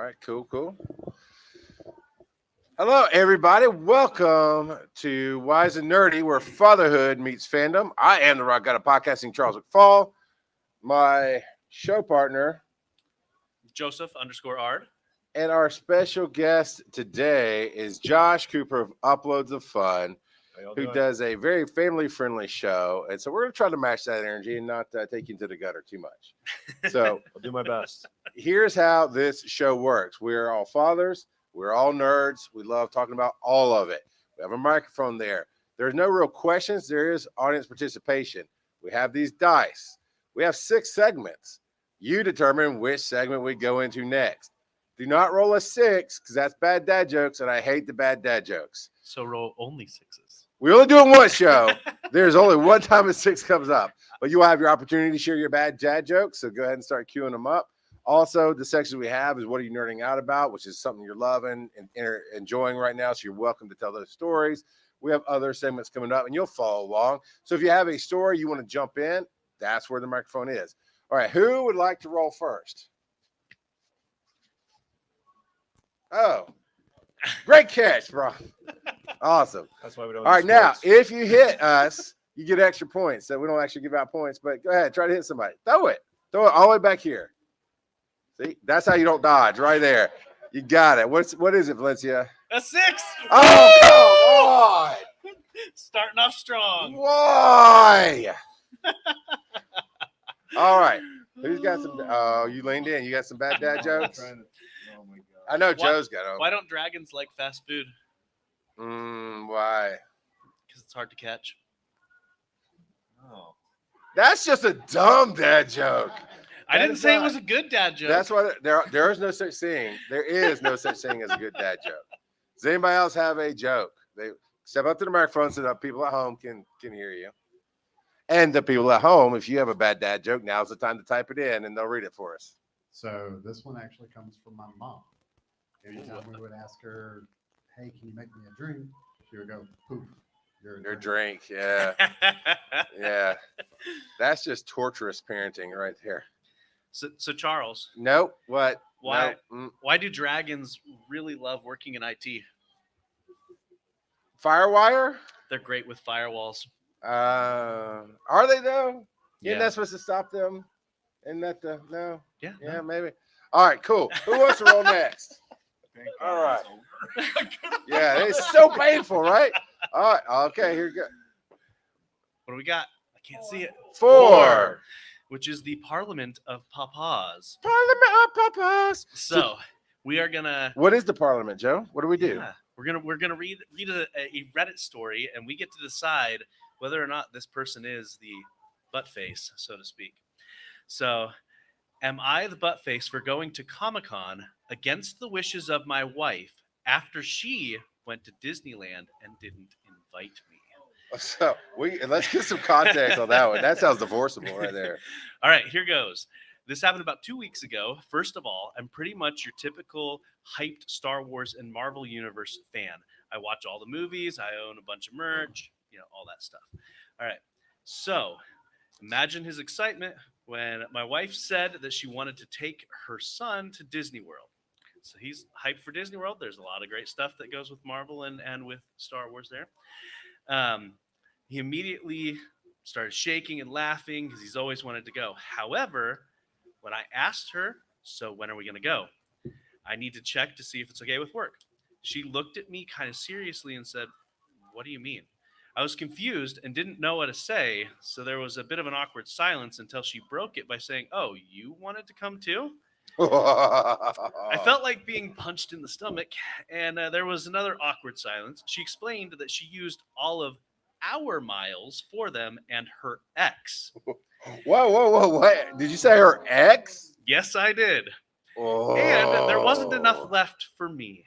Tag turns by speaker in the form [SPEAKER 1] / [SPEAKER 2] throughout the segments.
[SPEAKER 1] right, cool. Hello, everybody. Welcome to Wise and Nerdy, where fatherhood meets fandom. I am the Rock God of Podcasting, Charles McFall. My show partner,
[SPEAKER 2] Joseph_Ard.
[SPEAKER 1] And our special guest today is Josh Cooper of Uploads of Fun, who does a very family-friendly show. And so we're going to try to match that energy and not take you into the gutter too much. So
[SPEAKER 3] I'll do my best.
[SPEAKER 1] Here's how this show works. We're all fathers. We're all nerds. We love talking about all of it. We have a microphone there. There's no real questions. There is audience participation. We have these dice. We have 6 segments. You determine which segment we go into next. Do not roll a 6 because that's bad dad jokes, and I hate the bad dad jokes.
[SPEAKER 2] So roll only 6s.
[SPEAKER 1] We only do it one show. There's only one time a 6 comes up. But you will have your opportunity to share your bad dad jokes, so go ahead and start queuing them up. Also, the section we have is what are you nerding out about, which is something you're loving and enjoying right now, so you're welcome to tell those stories. We have other segments coming up, and you'll follow along. So if you have a story you want to jump in, that's where the microphone is. All right, who would like to roll first? Oh, great catch, bro. Awesome.
[SPEAKER 3] That's why we don't.
[SPEAKER 1] All right, now, if you hit us, you get extra points. So we don't actually give out points, but go ahead, try to hit somebody. Throw it all the way back here. See, that's how you don't dodge right there. You got it. What is it, Valencia?
[SPEAKER 2] A 6.
[SPEAKER 1] Oh, come on.
[SPEAKER 2] Starting off strong.
[SPEAKER 1] Why? All right. Who's got some? Oh, you leaned in. You got some bad dad jokes?
[SPEAKER 3] Oh my God.
[SPEAKER 1] I know Joe's got them.
[SPEAKER 2] Why don't dragons like fast food?
[SPEAKER 1] Why?
[SPEAKER 2] Because it's hard to catch.
[SPEAKER 3] Oh.
[SPEAKER 1] That's just a dumb dad joke.
[SPEAKER 2] I didn't say it was a good dad joke.
[SPEAKER 1] That's why there is no such thing. There is no such thing as a good dad joke. Does anybody else have a joke? They step up to the microphone so that people at home can hear you. And the people at home, if you have a bad dad joke, now's the time to type it in and they'll read it for us.
[SPEAKER 4] So this one actually comes from my mom. Anytime we would ask her, hey, can you make me a drink? She would go, poof.
[SPEAKER 1] Your drink. Yeah. Yeah. That's just torturous parenting right there.
[SPEAKER 2] So Charles.
[SPEAKER 1] Nope. What?
[SPEAKER 2] Why?
[SPEAKER 1] Nope.
[SPEAKER 2] Why do dragons really love working in IT?
[SPEAKER 1] Firewire?
[SPEAKER 2] They're great with firewalls.
[SPEAKER 1] Are they though? Isn't that supposed to stop them? Isn't that no?
[SPEAKER 2] Yeah.
[SPEAKER 1] Yeah,
[SPEAKER 2] no.
[SPEAKER 1] maybe. All right, cool. Who wants to roll next? All right. Yeah, it's so painful, right? All right. Okay, here we go.
[SPEAKER 2] What do we got? I can't see it.
[SPEAKER 1] 4.
[SPEAKER 2] Which is the Parliament of Papas.
[SPEAKER 1] Parliament of Papas.
[SPEAKER 2] So we are gonna.
[SPEAKER 1] What is the Parliament, Joe? What do we do?
[SPEAKER 2] Yeah, we're gonna read a Reddit story, and we get to decide whether or not this person is the butt face, so to speak. So, am I the butt face for going to Comic-Con against the wishes of my wife after she went to Disneyland and didn't invite me?
[SPEAKER 1] So let's get some context on that one. That sounds divorceable right there.
[SPEAKER 2] All right, here goes. This happened about 2 weeks ago. First of all, I'm pretty much your typical hyped Star Wars and Marvel Universe fan. I watch all the movies. I own a bunch of merch, all that stuff. All right. So imagine his excitement when my wife said that she wanted to take her son to Disney World. So he's hyped for Disney World. There's a lot of great stuff that goes with Marvel and with Star Wars there. He immediately started shaking and laughing because he's always wanted to go. However, when I asked her, so when are we going to go? I need to check to see if it's okay with work. She looked at me kind of seriously and said, what do you mean? I was confused and didn't know what to say. So there was a bit of an awkward silence until she broke it by saying, oh, you wanted to come too? I felt like being punched in the stomach, and there was another awkward silence. She explained that she used all of our miles for them and her ex.
[SPEAKER 1] Whoa. What? Did you say her ex?
[SPEAKER 2] Yes, I did.
[SPEAKER 1] Oh.
[SPEAKER 2] And there wasn't enough left for me.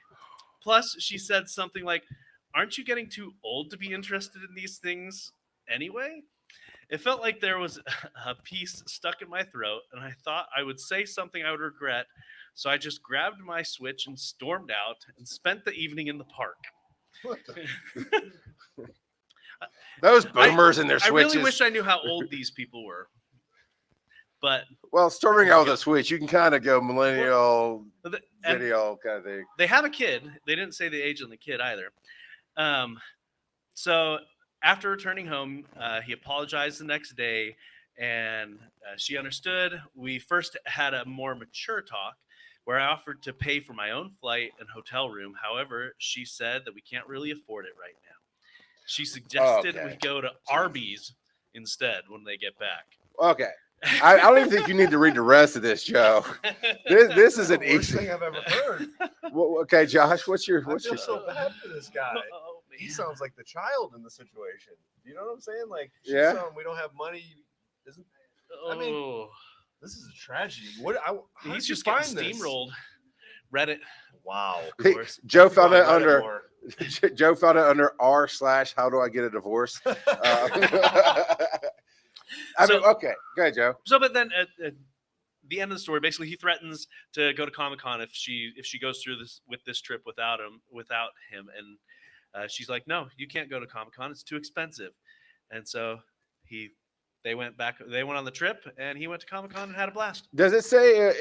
[SPEAKER 2] Plus, she said something like, aren't you getting too old to be interested in these things anyway? It felt like there was a piece stuck in my throat, and I thought I would say something I would regret, so I just grabbed my Switch and stormed out and spent the evening in the park.
[SPEAKER 1] Those boomers and their Switches.
[SPEAKER 2] I really wish I knew how old these people were. But
[SPEAKER 1] Well, starting out with a Switch, you can kind of go millennial
[SPEAKER 2] and
[SPEAKER 1] video kind of thing.
[SPEAKER 2] they have a kid. They didn't say the age of the kid either. So after returning home, he apologized the next day, and she understood. We first had a more mature talk where I offered to pay for my own flight and hotel room. However, she said that we can't really afford it right now. She suggested
[SPEAKER 1] Okay.
[SPEAKER 2] we go to Arby's instead when they get back.
[SPEAKER 1] Okay. I don't even think you need to read the rest of this, Joe. This is an
[SPEAKER 3] the worst
[SPEAKER 1] easy.
[SPEAKER 3] thing I've ever heard.
[SPEAKER 1] Okay, Josh, what's your
[SPEAKER 3] I feel so
[SPEAKER 1] your
[SPEAKER 3] bad for this guy.
[SPEAKER 2] Oh,
[SPEAKER 3] He
[SPEAKER 2] man.
[SPEAKER 3] sounds like the child in the situation. You know what I'm saying? Like, she's
[SPEAKER 1] Yeah.
[SPEAKER 3] telling him we don't have money. Isn't I mean,
[SPEAKER 2] Oh,
[SPEAKER 3] this is a tragedy. What? How
[SPEAKER 2] he's
[SPEAKER 3] did you
[SPEAKER 2] just getting
[SPEAKER 3] find this?
[SPEAKER 2] steamrolled. Reddit.
[SPEAKER 3] Wow.
[SPEAKER 2] Of course.
[SPEAKER 1] Joe found it
[SPEAKER 3] Reddit
[SPEAKER 1] under
[SPEAKER 3] more.
[SPEAKER 1] Joe found it under r/how do I get a divorce? I mean,
[SPEAKER 2] So-
[SPEAKER 1] okay, go ahead, Joe.
[SPEAKER 2] So, but then at the end of the story, basically, he threatens to go to Comic-Con if she goes through this trip without him, and she's like, "No, you can't go to Comic-Con. It's too expensive." And so they went on the trip, and he went to Comic-Con and had a blast.
[SPEAKER 1] Does it say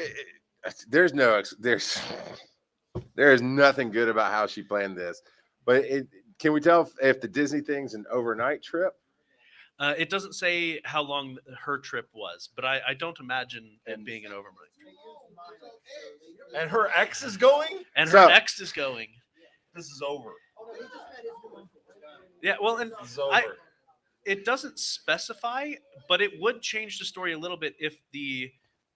[SPEAKER 1] there is nothing good about how she planned this, but can we tell if the Disney thing's an overnight trip?
[SPEAKER 2] It doesn't say how long her trip was, but I don't imagine it
[SPEAKER 3] And-
[SPEAKER 2] being an overnight.
[SPEAKER 3] And her ex is going?
[SPEAKER 2] And her
[SPEAKER 1] So-
[SPEAKER 2] ex is going.
[SPEAKER 3] This is over.
[SPEAKER 2] Yeah, well, and
[SPEAKER 3] This is over.
[SPEAKER 2] it doesn't specify, but it would change the story a little bit if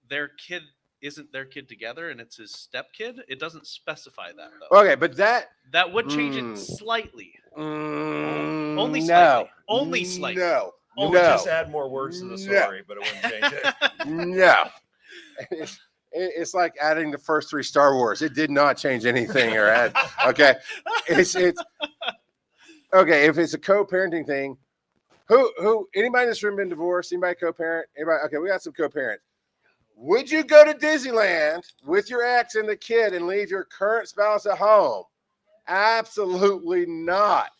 [SPEAKER 2] their kid isn't their kid together and it's his stepkid. It doesn't specify that though.
[SPEAKER 1] Okay, but that
[SPEAKER 2] That would change
[SPEAKER 1] Mm.
[SPEAKER 2] it slightly.
[SPEAKER 1] only
[SPEAKER 2] slightly. Only slightly.
[SPEAKER 1] No,
[SPEAKER 3] It would
[SPEAKER 1] no,
[SPEAKER 3] just add more words to the story, but it wouldn't change it.
[SPEAKER 1] no. It's like adding the first 3 Star Wars. It did not change anything or add. Okay, it's okay. If it's a co-parenting thing, who anybody in this room been divorced? Anybody co-parent? Anybody? Okay, we got some co-parents. Would you go to Disneyland with your ex and the kid and leave your current spouse at home? Absolutely not.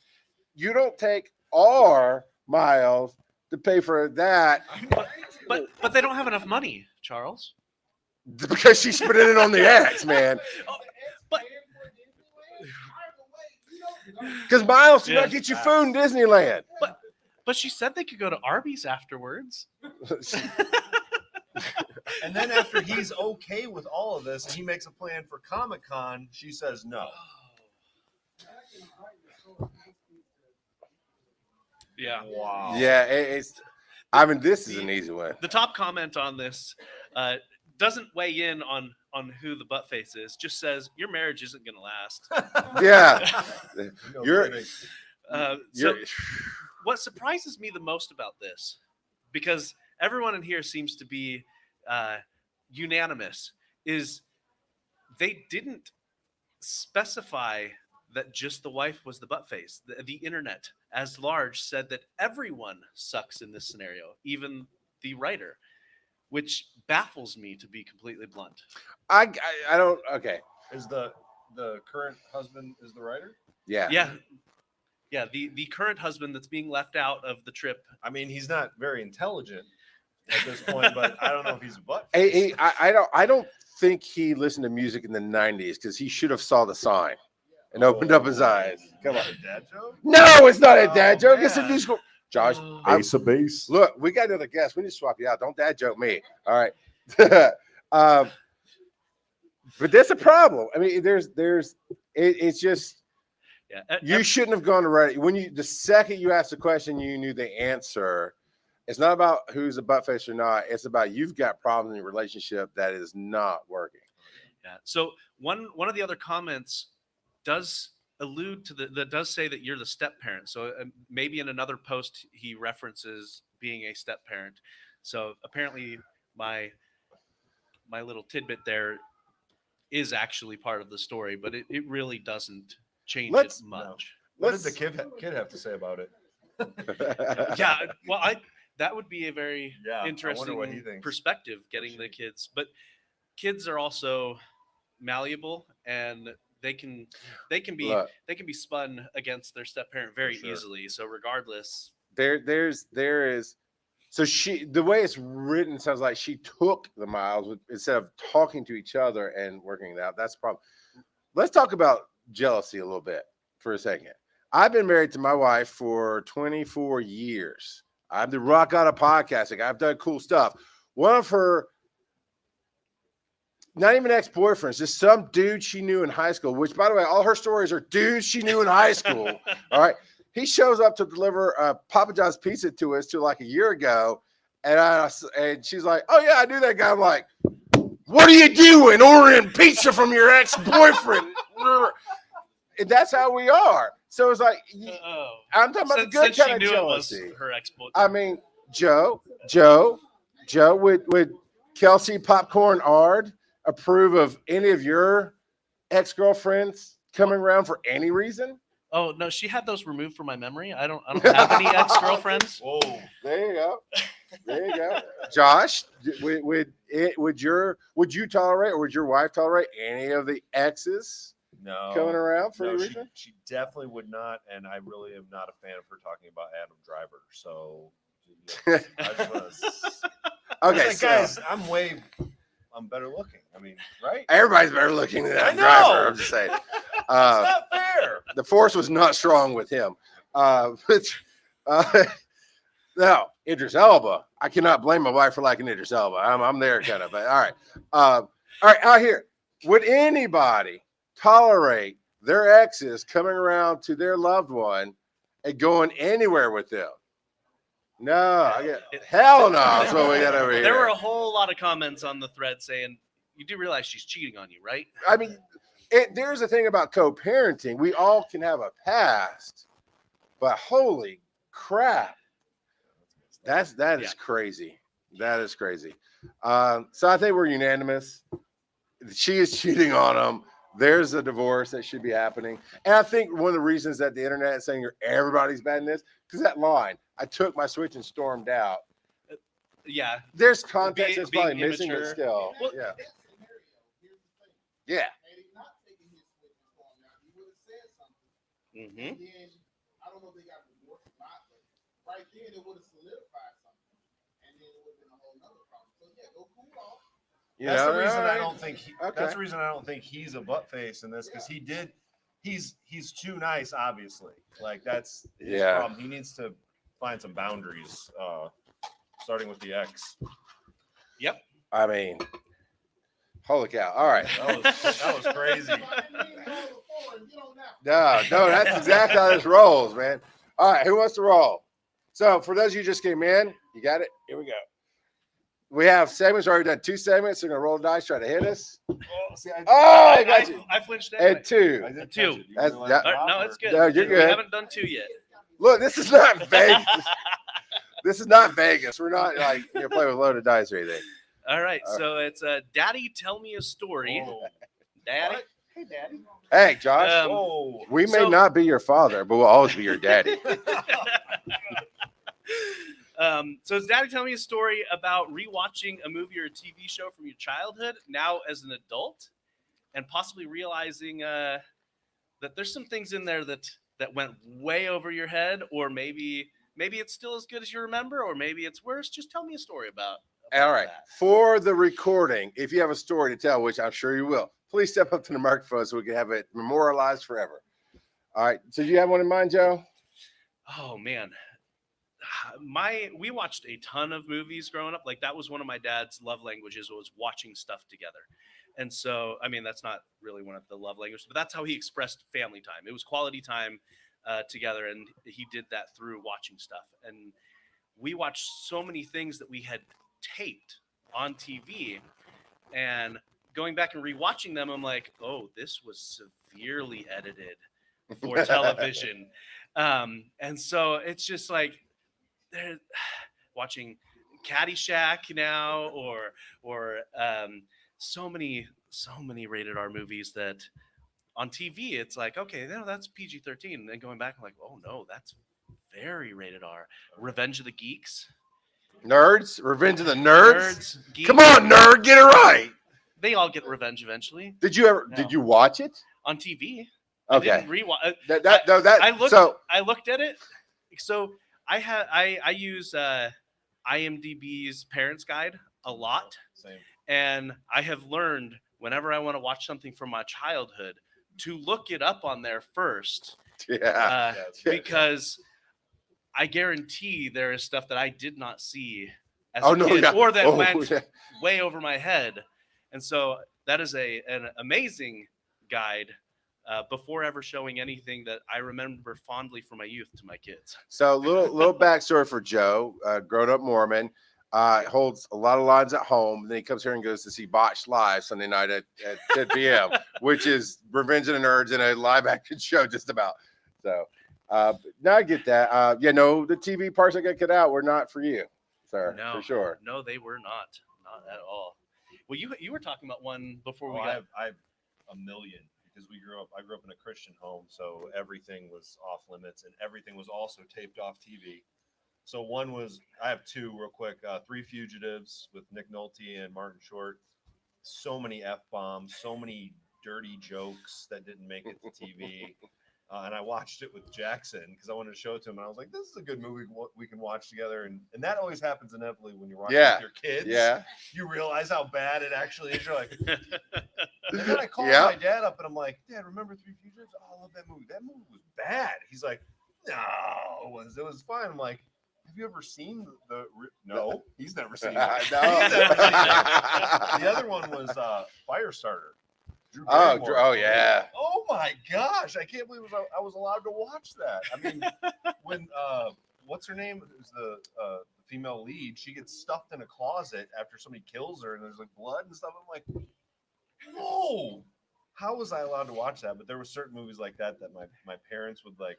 [SPEAKER 1] You don't take our miles to pay for that
[SPEAKER 2] But they don't have enough money, Charles.
[SPEAKER 1] because she's spending it on the ex, man.
[SPEAKER 2] But
[SPEAKER 1] Because miles do
[SPEAKER 2] Yeah.
[SPEAKER 1] not get you food in Disneyland.
[SPEAKER 2] but she said they could go to Arby's afterwards.
[SPEAKER 3] And then after he's okay with all of this and he makes a plan for Comic-Con, she says no.
[SPEAKER 2] Yeah.
[SPEAKER 3] Wow.
[SPEAKER 1] Yeah, it's. I mean, this is an easy one.
[SPEAKER 2] The top comment on this doesn't weigh in on who the butt face is. Just says your marriage isn't going to last.
[SPEAKER 1] Yeah,
[SPEAKER 3] No
[SPEAKER 1] You're-
[SPEAKER 3] kidding.
[SPEAKER 2] So
[SPEAKER 1] you're,
[SPEAKER 2] what surprises me the most about this, because everyone in here seems to be unanimous, is they didn't specify that just the wife was the butt face. The internet as large said that everyone sucks in this scenario, even the writer, which baffles me, to be completely blunt.
[SPEAKER 1] I don't. Okay,
[SPEAKER 3] Is the current husband is the writer?
[SPEAKER 1] yeah,
[SPEAKER 2] Yeah, the current husband that's being left out of the trip.
[SPEAKER 3] I mean, he's not very intelligent at this point, but I don't know if he's a butt.
[SPEAKER 1] I don't think he listened to music in the '90s because he should have saw the sign and opened up his eyes. Come on.
[SPEAKER 3] Dad joke?
[SPEAKER 1] No, it's not a dad
[SPEAKER 3] Oh,
[SPEAKER 1] joke. It's a
[SPEAKER 3] man.
[SPEAKER 1] musical. Josh,
[SPEAKER 2] Oh.
[SPEAKER 1] I-
[SPEAKER 3] of base.
[SPEAKER 1] look, we got another guest. We need to swap you out. Don't dad joke me. All right. But that's a problem. I mean, it's just
[SPEAKER 2] Yeah,
[SPEAKER 1] you shouldn't have gone to Reddit. The second you asked the question, you knew the answer. It's not about who's a buttface or not. It's about you've got problems in your relationship that is not working.
[SPEAKER 2] Yeah. So one of the other comments does allude to that does say that you're the step parent. So maybe in another post he references being a step parent. So apparently my little tidbit there is actually part of the story, but it really doesn't change
[SPEAKER 1] Let's-
[SPEAKER 2] it much.
[SPEAKER 3] What did the kid have to say about it?
[SPEAKER 2] Yeah. Well, that would be a very
[SPEAKER 3] Yeah, I wonder what he
[SPEAKER 2] interesting
[SPEAKER 3] thinks.
[SPEAKER 2] perspective, getting the kids. But kids are also malleable, and they can be
[SPEAKER 1] Look,
[SPEAKER 2] spun against their step parent very
[SPEAKER 3] sure.
[SPEAKER 2] easily. So regardless,
[SPEAKER 1] there is So the way it's written sounds like she took the miles instead of talking to each other and working it out. That's the problem. Let's talk about jealousy a little bit for a second. I've been married to my wife for 24 years. I'm the rock out of podcasting. I've done cool stuff. One of her, not even ex-boyfriends, just some dude she knew in high school, which, by the way, all her stories are dudes she knew in high school. All right. He shows up to deliver Papa John's pizza to us like a year ago. And she's like, oh, yeah, I knew that guy. I'm like, what are you doing ordering pizza from your ex-boyfriend? And that's how we are. So it's like, I'm talking about the good kind of jealousy.
[SPEAKER 2] Her ex-boyfriend.
[SPEAKER 1] I mean, Joe, would Kelsey Popcorn Ard approve of any of your ex-girlfriends coming around for any reason?
[SPEAKER 2] Oh no, she had those removed from my memory. I don't have any ex-girlfriends.
[SPEAKER 3] Whoa.
[SPEAKER 1] There you go. Josh, would you tolerate, or would your wife tolerate any of the exes
[SPEAKER 3] No.
[SPEAKER 1] coming around for any
[SPEAKER 3] No,
[SPEAKER 1] reason?
[SPEAKER 3] she definitely would not, and I really am not a fan of her talking about Adam Driver. So, yeah, I just wanna
[SPEAKER 1] Okay,
[SPEAKER 3] like, guys, I'm better looking. I mean, right?
[SPEAKER 1] Everybody's better looking than that
[SPEAKER 3] I know.
[SPEAKER 1] driver. I'm just saying.
[SPEAKER 3] It's not fair.
[SPEAKER 1] The force was not strong with him. Now, Idris Elba. I cannot blame my wife for liking Idris Elba. I'm there kind of. But all right. All right. Out here, would anybody tolerate their exes coming around to their loved one and going anywhere with them? No. Hell no. That's what we got over here.
[SPEAKER 2] There were a whole lot of comments on the thread saying, "You do realize she's cheating on you, right?"
[SPEAKER 1] I mean, there's a thing about co-parenting. We all can have a past, but holy crap, that is crazy. That is crazy. So I think we're unanimous. She is cheating on him. There's a divorce that should be happening. And I think one of the reasons that the internet is saying everybody's bad in this, because that line, I took my switch and stormed out.
[SPEAKER 2] Yeah.
[SPEAKER 1] There's context that's
[SPEAKER 2] being
[SPEAKER 1] probably missing, but
[SPEAKER 2] immature.
[SPEAKER 1] still.
[SPEAKER 2] Well,
[SPEAKER 1] yeah. Yeah.
[SPEAKER 2] Mm-hmm.
[SPEAKER 5] And then I don't know if they got divorced or not, but right then it would have solidified something, and then it would have been a whole nother problem. So yeah, go cool off.
[SPEAKER 3] That's the reason
[SPEAKER 1] all
[SPEAKER 3] I
[SPEAKER 1] right.
[SPEAKER 3] don't think
[SPEAKER 1] Okay.
[SPEAKER 3] that's the reason I don't think he's a butt face in this, because he's too nice, obviously. Like that's his problem. He needs to find some boundaries, starting with the ex.
[SPEAKER 2] Yep.
[SPEAKER 1] I mean, holy cow. All right.
[SPEAKER 3] That was crazy.
[SPEAKER 1] No, that's exactly how this rolls, man. All right, who wants to roll? So for those of you who just came in, you got it? Here we go. We have segments. We've already done 2 segments. They're going to roll the dice, try to hit us. I got you.
[SPEAKER 2] I flinched anyway.
[SPEAKER 1] And 2.
[SPEAKER 3] I did
[SPEAKER 2] Two.
[SPEAKER 3] touch it. You
[SPEAKER 1] That's-
[SPEAKER 3] realize
[SPEAKER 1] that-
[SPEAKER 3] I'm
[SPEAKER 2] No, it's good.
[SPEAKER 1] No, you're
[SPEAKER 2] We
[SPEAKER 1] good.
[SPEAKER 2] haven't done 2 yet.
[SPEAKER 1] Look, this is not Vegas. This is not Vegas. We're not like playing with loaded dice or anything.
[SPEAKER 2] All right. So it's Daddy, tell me a story.
[SPEAKER 3] Whoa.
[SPEAKER 2] Daddy.
[SPEAKER 3] What?
[SPEAKER 2] Hey, Daddy.
[SPEAKER 1] Hey, Josh.
[SPEAKER 3] Whoa.
[SPEAKER 1] We may
[SPEAKER 2] so-
[SPEAKER 1] not be your father, but we'll always be your daddy.
[SPEAKER 2] So is Daddy telling me a story about rewatching a movie or a TV show from your childhood now as an adult, and possibly realizing that there's some things in there that went way over your head, or maybe it's still as good as you remember, or maybe it's worse. Just tell me a story about
[SPEAKER 1] All right.
[SPEAKER 2] that.
[SPEAKER 1] For the recording, if you have a story to tell, which I'm sure you will, please step up to the microphone so we can have it memorialized forever. All right. So do you have one in mind, Joe?
[SPEAKER 2] Oh man. We watched a ton of movies growing up. Like that was one of my dad's love languages, was watching stuff together. And so, I mean, that's not really one of the love languages, but that's how he expressed family time. It was quality time together, and he did that through watching stuff. And we watched so many things that we had taped on TV, and going back and rewatching them, I'm like, oh, this was severely edited for television. And so it's just like they're watching Caddyshack now, or so many rated R movies that on TV it's like, okay, no, that's PG-13, and then going back, I'm like, oh no, that's very rated R. Revenge of the Geeks.
[SPEAKER 1] Nerds? Revenge of the Nerds?
[SPEAKER 2] Geeks.
[SPEAKER 1] Come on, nerd, get it right.
[SPEAKER 2] They all get revenge eventually
[SPEAKER 1] Did you watch it?
[SPEAKER 2] on TV.
[SPEAKER 1] Okay.
[SPEAKER 2] I didn't rewatch.
[SPEAKER 1] I
[SPEAKER 2] I looked at it. So I use IMDb's Parents Guide a lot,
[SPEAKER 3] Same.
[SPEAKER 2] and I have learned whenever I want to watch something from my childhood to look it up on there first,
[SPEAKER 1] Yeah.
[SPEAKER 3] That's fair.
[SPEAKER 2] because I guarantee there is stuff that I did not see as
[SPEAKER 1] Oh,
[SPEAKER 2] a
[SPEAKER 1] no,
[SPEAKER 2] kid,
[SPEAKER 1] yeah.
[SPEAKER 2] or that
[SPEAKER 1] Oh,
[SPEAKER 2] went
[SPEAKER 1] yeah.
[SPEAKER 2] way over my head. And so that is an amazing guide before ever showing anything that I remember fondly from my youth to my kids.
[SPEAKER 1] So little backstory for Joe, grown up Mormon, holds a lot of lines at home. And then he comes here and goes to see Botched Live Sunday night at 10 p.m., which is Revenge of the Nerds in a live action show just about. So now I get that. Yeah, no, the TV parts that got cut out were not for you, sir,
[SPEAKER 2] No,
[SPEAKER 1] for sure.
[SPEAKER 2] No, they were not at all. Well, you were talking about one before we
[SPEAKER 3] Oh,
[SPEAKER 2] got.
[SPEAKER 3] I have a million, because I grew up in a Christian home, so everything was off limits and everything was also taped off TV. So one was, I have two real quick, Three Fugitives with Nick Nolte and Martin Short. So many F-bombs, so many dirty jokes that didn't make it to TV. And I watched it with Jackson because I wanted to show it to him. And I was like, this is a good movie we can watch together. And that always happens inevitably when you're watching with your kids.
[SPEAKER 1] Yeah.
[SPEAKER 3] You realize how bad it actually is. You're like, and then I called
[SPEAKER 1] Yeah.
[SPEAKER 3] my dad up and I'm like, Dad, remember Three Fugitives? Oh, I love that movie. That movie was bad. He's like, no, it was fine. I'm like, have you ever seen no, he's never seen it.
[SPEAKER 1] No.
[SPEAKER 3] He's never seen it. The other one was Firestarter. Drew
[SPEAKER 1] Oh,
[SPEAKER 3] Barrymore.
[SPEAKER 1] oh yeah.
[SPEAKER 3] Oh my gosh, I can't believe I was allowed to watch that. I mean, when what's her name? Who's the female lead? She gets stuffed in a closet after somebody kills her, and there's like blood and stuff. I'm like, whoa! How was I allowed to watch that? But there were certain movies like that my parents would like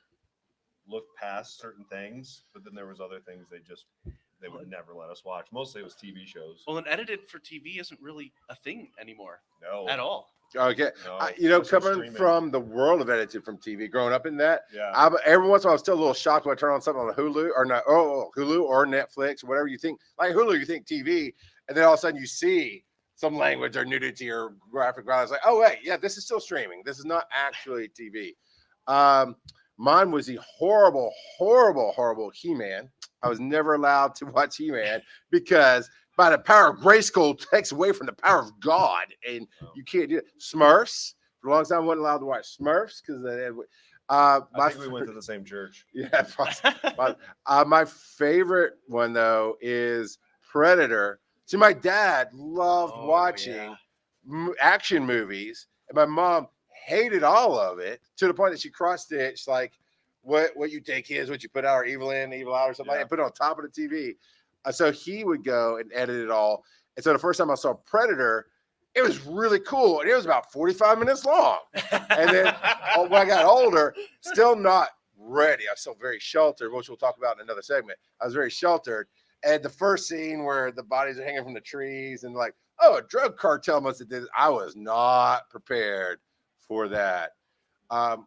[SPEAKER 3] look past certain things, but then there was other things they would never let us watch. Mostly it was TV shows.
[SPEAKER 2] Well, and edited for TV isn't really a thing anymore
[SPEAKER 3] No,
[SPEAKER 2] at all.
[SPEAKER 1] Okay.
[SPEAKER 3] no, especially
[SPEAKER 1] Coming
[SPEAKER 3] streaming.
[SPEAKER 1] from the world of edited from TV, growing up in that,
[SPEAKER 3] Yeah.
[SPEAKER 1] every once in a while, I'm still a little shocked when I turn on something on Hulu or not, Hulu or Netflix or whatever you think. Like Hulu, you think TV, and then all of a sudden you see some language or nudity or graphic violence. Like, oh wait, yeah, this is still streaming. This is not actually TV. Mine was the horrible, horrible, horrible He-Man. I was never allowed to watch He-Man because by the power of Grayskull takes away from the power of God, and you can't do it. Smurfs. For a long time, I wasn't allowed to watch Smurfs because
[SPEAKER 3] I think we went to the same church.
[SPEAKER 1] Yeah. My favorite one though is Predator. See, my dad loved watching action movies, and my mom hated all of it to the point that she cross-stitched like what you take is what you put out, or evil in, evil out, or something like that, put it on top of the TV. So he would go and edit it all. And so the first time I saw Predator, it was really cool. And it was about 45 minutes long. And then when I got older, still not ready. I was still very sheltered, which we'll talk about in another segment. I was very sheltered. And the first scene where the bodies are hanging from the trees and like, oh, a drug cartel must have did it. I was not prepared for that. But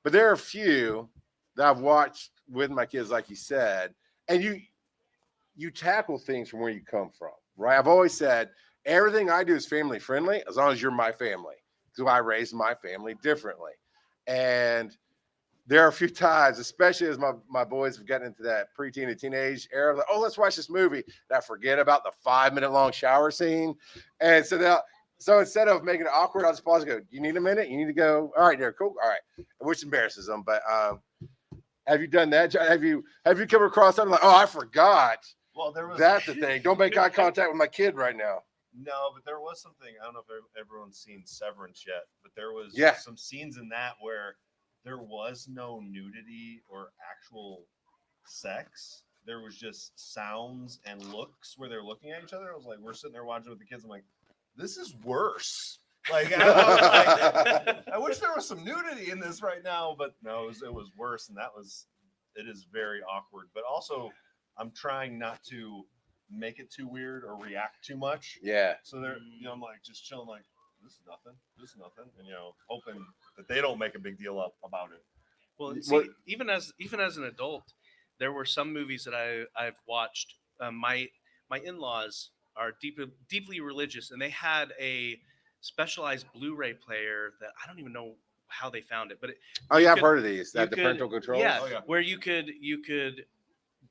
[SPEAKER 1] there are a few that I've watched with my kids, like you said, and you tackle things from where you come from, right? I've always said everything I do is family friendly as long as you're my family, because I raised my family differently. And there are a few times, especially as my boys have gotten into that preteen and teenage era, like, oh, let's watch this movie. And I forget about the 5-minute long shower scene. And so instead of making it awkward, I'll just pause and go, you need a minute? You need to go, all right, there, cool. All right. Which embarrasses them. But have you done that? Have you come across something like, oh, I forgot?
[SPEAKER 3] Well, there was
[SPEAKER 1] That's the thing. Don't make eye contact with my kid right now.
[SPEAKER 3] No, but there was something. I don't know if everyone's seen Severance yet, but there was some scenes in that where there was no nudity or actual sex. There was just sounds and looks where they're looking at each other. I was like, we're sitting there watching with the kids. I'm like, this is worse. Like, I wish there was some nudity in this right now, but no, it was worse, and it is very awkward. But also, I'm trying not to make it too weird or react too much.
[SPEAKER 1] Yeah.
[SPEAKER 3] So they're, I'm like just chilling, like this is nothing, and hoping that they don't make a big deal about it.
[SPEAKER 2] Well, see, even as an adult, there were some movies that I've watched. My in-laws are deeply religious, and they had a specialized Blu-ray player that I don't even know how they found it, but
[SPEAKER 1] I've heard of these. That the parental controls.
[SPEAKER 2] Yeah, where you could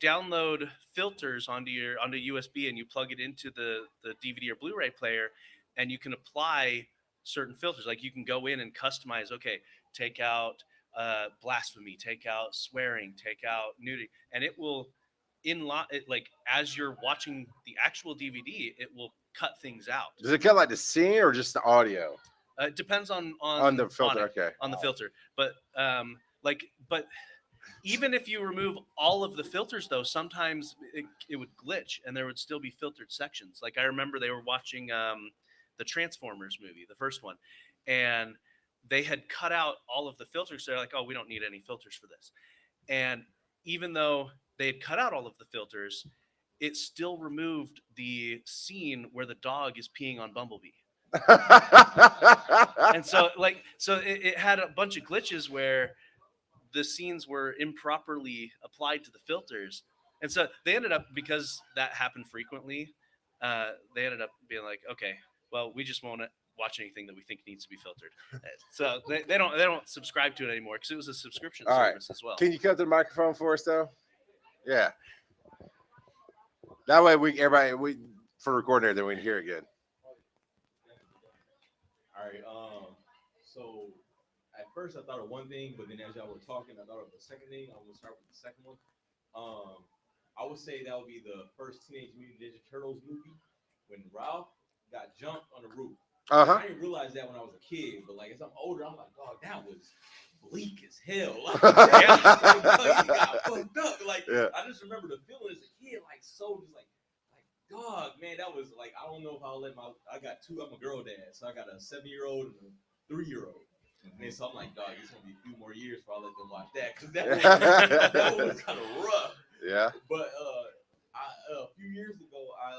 [SPEAKER 2] download filters onto USB and you plug it into the DVD or Blu-ray player, and you can apply certain filters. Like you can go in and customize. Okay, take out blasphemy, take out swearing, take out nudity, and it will like as you're watching the actual DVD, it will cut things out.
[SPEAKER 1] Does it cut like the scene or just the audio?
[SPEAKER 2] It depends on
[SPEAKER 1] the filter. Okay.
[SPEAKER 2] On the filter, but but even if you remove all of the filters, though, sometimes it would glitch and there would still be filtered sections. Like I remember they were watching the Transformers movie, the first one, and they had cut out all of the filters. So they're like, oh, we don't need any filters for this. And even though they had cut out all of the filters, it still removed the scene where the dog is peeing on Bumblebee. And so it had a bunch of glitches where the scenes were improperly applied to the filters. And so they ended up, because that happened frequently, they ended up being like, okay, well, we just won't watch anything that we think needs to be filtered. So they don't subscribe to it anymore because it was a subscription service as well.
[SPEAKER 1] Can you cut the microphone for us though? Yeah. That way everybody for recording there, then we can hear it good.
[SPEAKER 6] All right. So at first I thought of one thing, but then as y'all were talking, I thought of the second thing. I'm gonna start with the second one. I would say that would be the first Teenage Mutant Ninja Turtles movie when Ralph got jumped on the roof. I didn't realize that when I was a kid, but like as I'm older, I'm like, dog, that was bleak as hell. Like, he got fucked up. Like I just remember the feeling as a kid, like so just like dog, man, that was like I don't know if I'll let I got two. I'm a girl dad, so I got a 7-year-old and a 3-year-old. And so I'm like, dog, it's gonna be a few more years before I let them watch that because that was kind of rough.
[SPEAKER 1] Yeah.
[SPEAKER 6] But a few years ago, I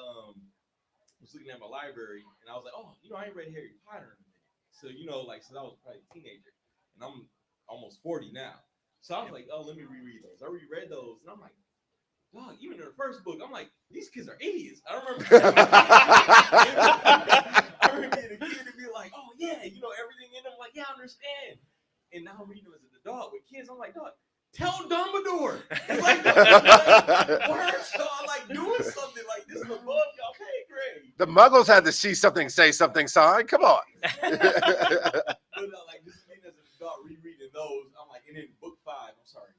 [SPEAKER 6] was looking at my library and I was like, oh, I ain't read Harry Potter in a minute. So since I was probably a teenager, and I'm almost 40 now. So I was like, oh, let me reread those. I reread those, and I'm like, dog, even in the first book, I'm like, these kids are idiots. I remember being a kid and be like, oh yeah, everything in them, like, yeah, I understand. And now I'm reading them as an adult with kids. I'm like, dog, tell Dumbledore. Like, words are like doing something like this is above y'all pay grade.
[SPEAKER 1] The Muggles had to see something, say something sign. Come on.
[SPEAKER 6] But like just being as an adult rereading those, I'm like, and then book 5, I'm sorry.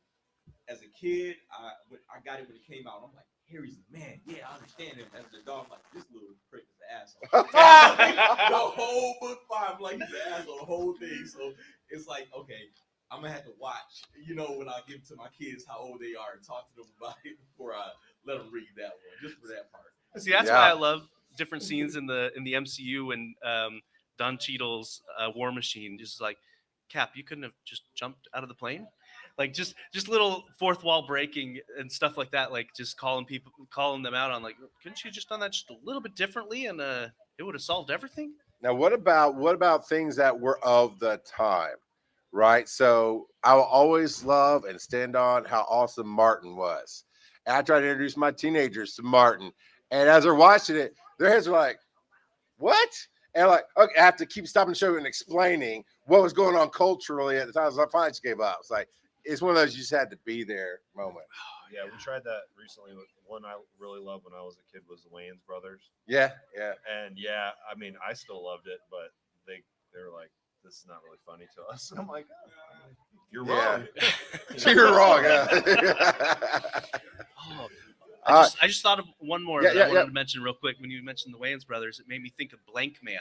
[SPEAKER 6] As a kid, I got it when it came out. I'm like, Harry's the man. Yeah, I understand him. As an adult, I'm like, this little prick is an asshole. The whole book 5, like, he's an asshole, the whole thing. So it's like, okay, I'm gonna have to watch, when I give to my kids how old they are and talk to them about it before I let them read that one, just for that part.
[SPEAKER 2] See, that's why I love different scenes in the MCU and Don Cheadle's War Machine. Just like, Cap, you couldn't have just jumped out of the plane. Like just little fourth wall breaking and stuff like that. Like just calling them out on like, couldn't you just done that just a little bit differently and it would have solved everything?
[SPEAKER 1] Now, what about things that were of the time, right? So I will always love and stand on how awesome Martin was. And I try to introduce my teenagers to Martin, and as they're watching it, their heads are like, "What?" And I'm like, okay, I have to keep stopping the show and explaining what was going on culturally at the time. So I finally just gave up. It's like it's one of those you just had to be there moment.
[SPEAKER 3] Yeah, we tried that recently. One I really loved when I was a kid was the Wayans brothers.
[SPEAKER 1] Yeah.
[SPEAKER 3] And yeah, I mean, I still loved it, but they were like, "This is not really funny to us." And I'm like, oh, "You're wrong."
[SPEAKER 1] You're wrong.
[SPEAKER 2] I just thought of one more that I wanted to mention real quick. When you mentioned the Wayans brothers, it made me think of Blank Man.